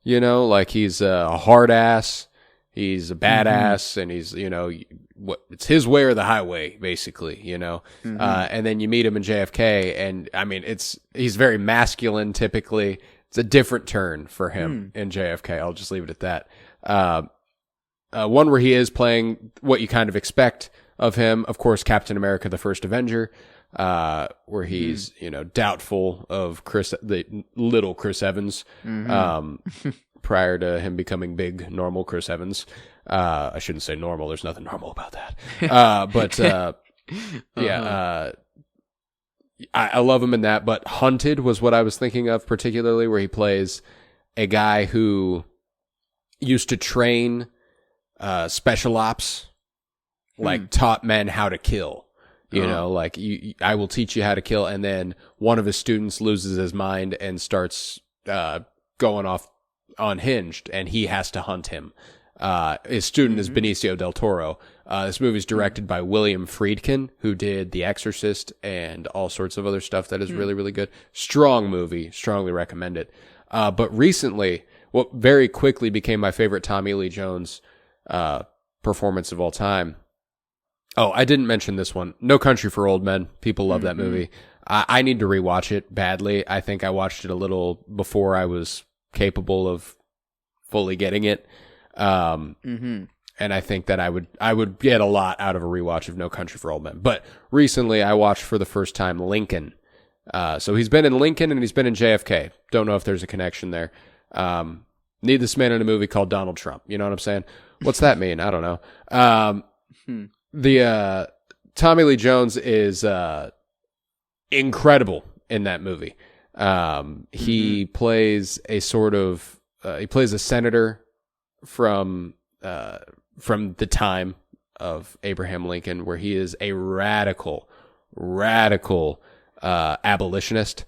like he's a hard ass, he's a badass, and he's, it's his way or the highway, basically, and then you meet him in JFK, and I mean, he's very masculine, typically. It's a different turn for him in JFK. I'll just leave it at that. One where he is playing what you kind of expect of him, of course, Captain America, the First Avenger, where he's, doubtful of the little Chris Evans, prior to him becoming big, normal Chris Evans. I shouldn't say normal. There's nothing normal about that. But I love him in that. But Hunted was what I was thinking of particularly, where he plays a guy who used to train, special ops, like taught men how to kill. I will teach you how to kill. And then one of his students loses his mind and starts going off unhinged, and he has to hunt him. His student is Benicio del Toro. This movie is directed by William Friedkin, who did The Exorcist and all sorts of other stuff that is really, really good. Strong movie. Strongly recommend it. But recently, what very quickly became my favorite Tommy Lee Jones performance of all time. Oh, I didn't mention this one. No Country for Old Men. People love that movie. I need to rewatch it badly. I think I watched it a little before I was capable of fully getting it. And I think that I would get a lot out of a rewatch of No Country for Old Men. But recently I watched for the first time Lincoln. So he's been in Lincoln and he's been in JFK. Don't know if there's a connection there. Need this man in a movie called Donald Trump. You know what I'm saying? What's that mean? I don't know. The Tommy Lee Jones is incredible in that movie. He plays a sort of he plays a senator from the time of Abraham Lincoln, where he is a radical abolitionist.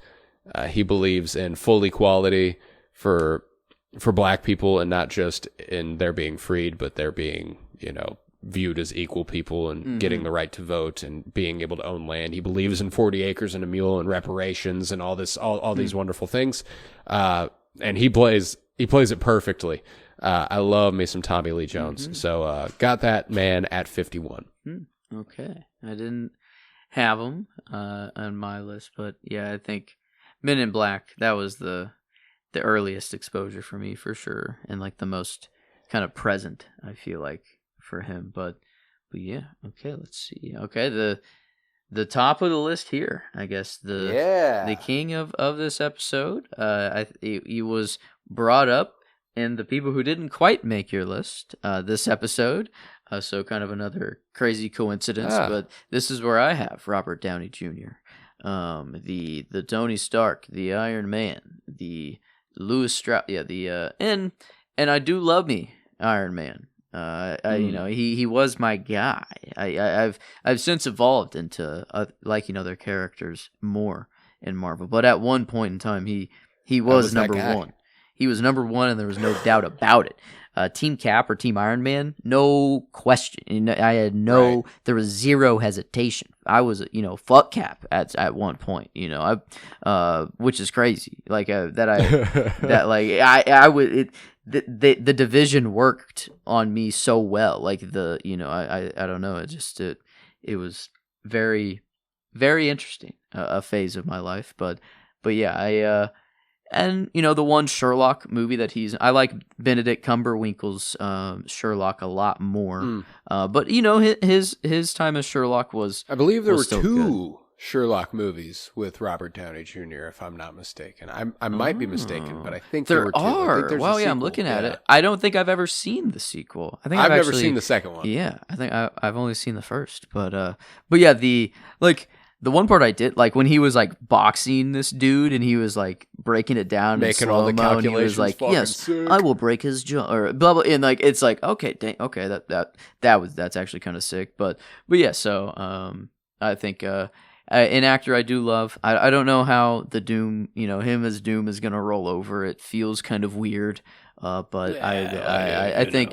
He believes in full equality for black people, and not just in their being freed, but their being, viewed as equal people and getting the right to vote and being able to own land. He believes in 40 acres and a mule and reparations and all this, all these wonderful things. And he plays it perfectly. I love me some Tommy Lee Jones. So, got that man at 51. Okay. have them on my list, but yeah, I think Men in Black, that was the earliest exposure for me for sure, and like the most kind of present, I feel like, for him. But yeah, okay, let's see. Okay, the top of the list here, I guess, the king of this episode. He was brought up in the people who didn't quite make your list this episode. So kind of another crazy coincidence, but this is where I have Robert Downey Jr., the Tony Stark, the Iron Man, the Louis Strauss, and I do love me Iron Man. He was my guy. I've since evolved into liking other characters more in Marvel, but at one point in time, he was number one. He was number one, and there was no doubt about it. Team Cap or Team Iron Man, no question. I had there was zero hesitation. I was, fuck Cap at one point, which is crazy. Like the division worked on me so well. Like I don't know. It was very, very interesting, a phase of my life. But yeah, and the one Sherlock movie that I like Benedict Cumberwinkle's Sherlock a lot more. But his time as Sherlock was, I believe there were two Sherlock movies with Robert Downey Jr., if I'm not mistaken. I might be mistaken, but I think there were two. Wow, yeah, I'm looking at it. I don't think I've ever seen the sequel. I think I've never seen the second one. Yeah, I think I've only seen the first. But yeah, the one part I did, like when he was like boxing this dude and he was like breaking it down, making all the calculations, and he was like, "Yes, sick. I will break his jaw," or blah blah. And like it's like, okay, that's actually kind of sick. But yeah, so I think an actor I do love. I don't know how the Doom, him as Doom is gonna roll over. It feels kind of weird. But I think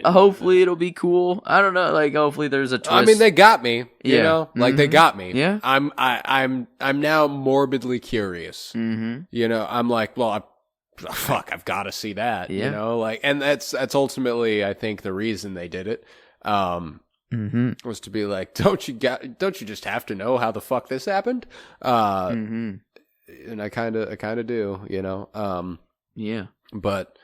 hopefully it'll be cool. I don't know, like hopefully there's a twist. I mean, they got me, you know, like Mm-hmm. they got me. Yeah. I'm now morbidly curious. Mm-hmm. I'm like, well, I've got to see that. Yeah. Like, and that's ultimately, I think, the reason they did it. Was to be like, don't you just have to know how the fuck this happened? And I kind of do, Yeah. But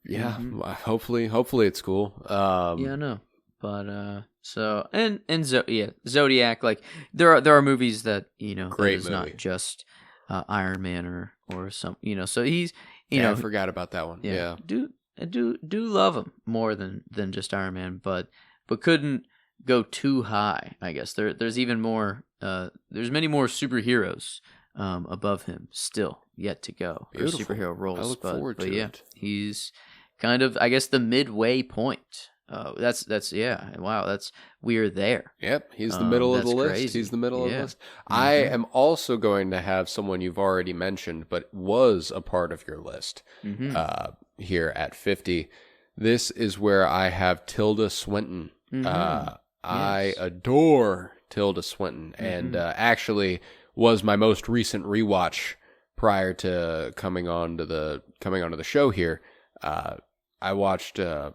yeah, hopefully it's cool. Yeah, no. But so and Zodiac, like there are movies that Great is movie. not just Iron Man or some so he's I forgot about that one. Yeah. do love him more than just Iron Man, but couldn't go too high. I guess there's even more. There's many more superheroes above him still yet to go. Beautiful. Or superhero roles. I look forward to yeah, it. he's kind of, I guess, the midway point. That's wow. We're there. Yep, he's the middle of the list. Crazy. He's the middle of the list. I am also going to have someone you've already mentioned, but was a part of your list here at 50. This is where I have Tilda Swinton. I adore Tilda Swinton, and actually was my most recent rewatch prior to coming onto the show here. I watched The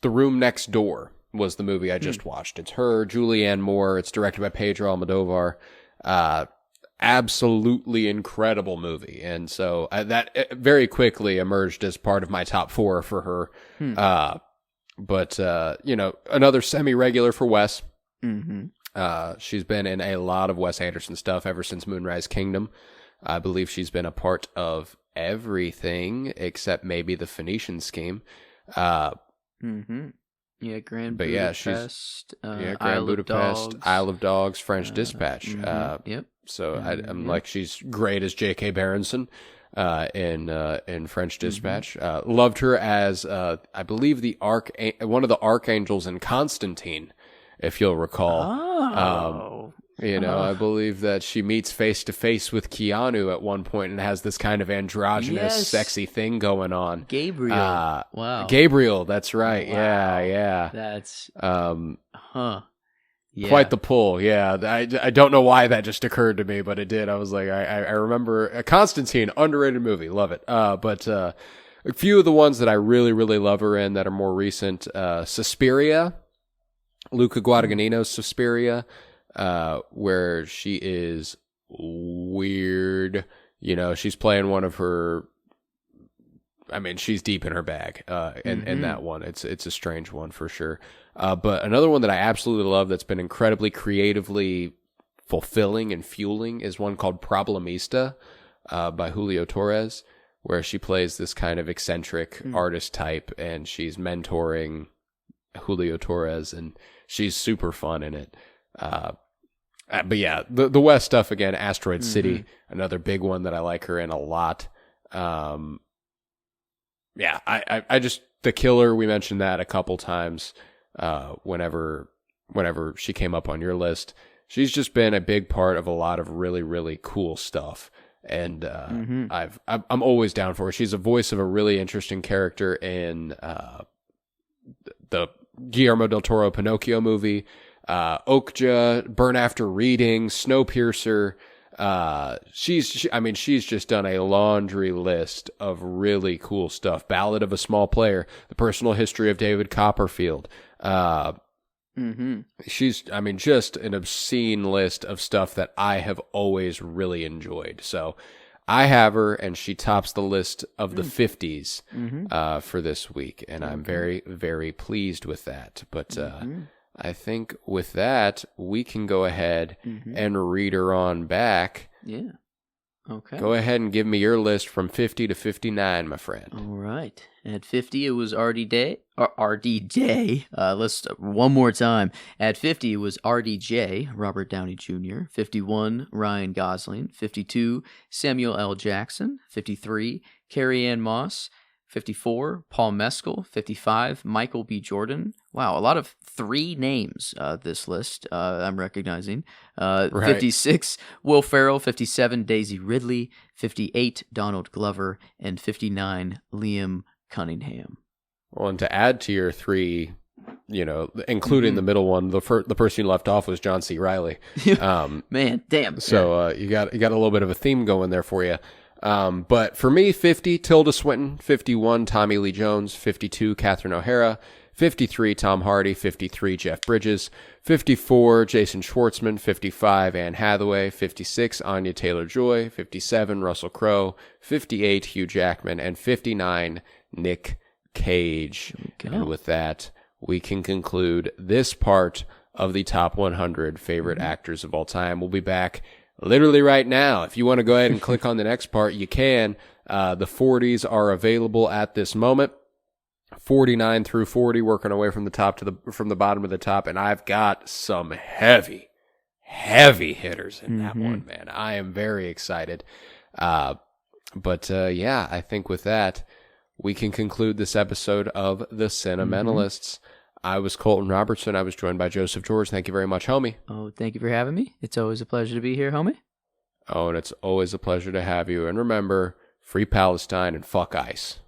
Room Next Door was the movie I just watched. It's her, Julianne Moore. It's directed by Pedro Almodovar. Absolutely incredible movie. And so that very quickly emerged as part of my top 4 for her. But another semi-regular for Wes. She's been in a lot of Wes Anderson stuff ever since Moonrise Kingdom. I believe she's been a part of everything except maybe the Phoenician Scheme. Yeah, Grand but Budapest. Grand Budapest, Isle of Dogs, French Dispatch. Yep. So I'm like, she's great as J.K. Berenson in French Dispatch. Loved her as I believe one of the archangels in Constantine, if you'll recall. I believe that she meets face to face with Keanu at one point and has this kind of androgynous, sexy thing going on. Gabriel. Wow. Gabriel, that's right. Wow. Yeah. That's Yeah. Quite the pull. Yeah. I don't know why that just occurred to me, but it did. I was like, I remember Constantine, underrated movie. Love it. But a few of the ones that I really, really love her in that are more recent, Suspiria. Luca Guadagnino's Suspiria, where she is weird. You know, she's playing one of her. I mean, she's deep in her bag, in that one. It's a strange one for sure. But another one that I absolutely love that's been incredibly creatively fulfilling and fueling is one called Problemista, by Julio Torres, where she plays this kind of eccentric artist type, and she's mentoring Julio Torres, and she's super fun in it. But yeah, the West stuff again, Asteroid City, another big one that I like her in a lot. Yeah, I just, The Killer, we mentioned that a couple times whenever she came up on your list. She's just been a big part of a lot of really, really cool stuff. And I'm always down for her. She's a voice of a really interesting character in the Guillermo del Toro Pinocchio movie, Okja, Burn After Reading, Snowpiercer. She's just done a laundry list of really cool stuff. Ballad of a Small Player, The Personal History of David Copperfield. She's, just an obscene list of stuff that I have always really enjoyed. So I have her, and she tops the list of the 50s for this week, and I'm very, very pleased with that. But I think with that, we can go ahead and read her on back. Yeah. Okay. Go ahead and give me your list from 50 to 59, my friend. All right. At 50, it was RDJ. Let's one more time. At 50, it was RDJ, Robert Downey Jr. 51, Ryan Gosling. 52, Samuel L. Jackson. 53, Carrie-Anne Moss. 54, Paul Mescal. 55, Michael B. Jordan. Wow, a lot of 3 names, this list, I'm recognizing. Right. 56, Will Ferrell. 57, Daisy Ridley. 58, Donald Glover. And 59, Liam Cunningham. Well, and to add to your 3, including the middle one, the person you left off was John C. Reilly. Man, damn. So you got a little bit of a theme going there for you. But for me, 50, Tilda Swinton. 51, Tommy Lee Jones. 52, Catherine O'Hara. 53, Tom Hardy. 53, Jeff Bridges. 54, Jason Schwartzman. 55, Anne Hathaway. 56, Anya Taylor-Joy. 57, Russell Crowe. 58, Hugh Jackman. And 59, Nick Cage. And with that, we can conclude this part of the top 100 favorite actors of all time. We'll be back literally right now. If you want to go ahead and click on the next part, you can. The 40s are available at this moment. 49 through 40, working away from the bottom to the top, and I've got some heavy hitters in that one, man. I am very excited. But I think with that, we can conclude this episode of The Sentimentalists. I was Colton Robertson. I was joined by Joseph George. Thank you very much, homie. Oh, thank you for having me. It's always a pleasure to be here, homie. Oh, and it's always a pleasure to have you. And remember, free Palestine and fuck ICE.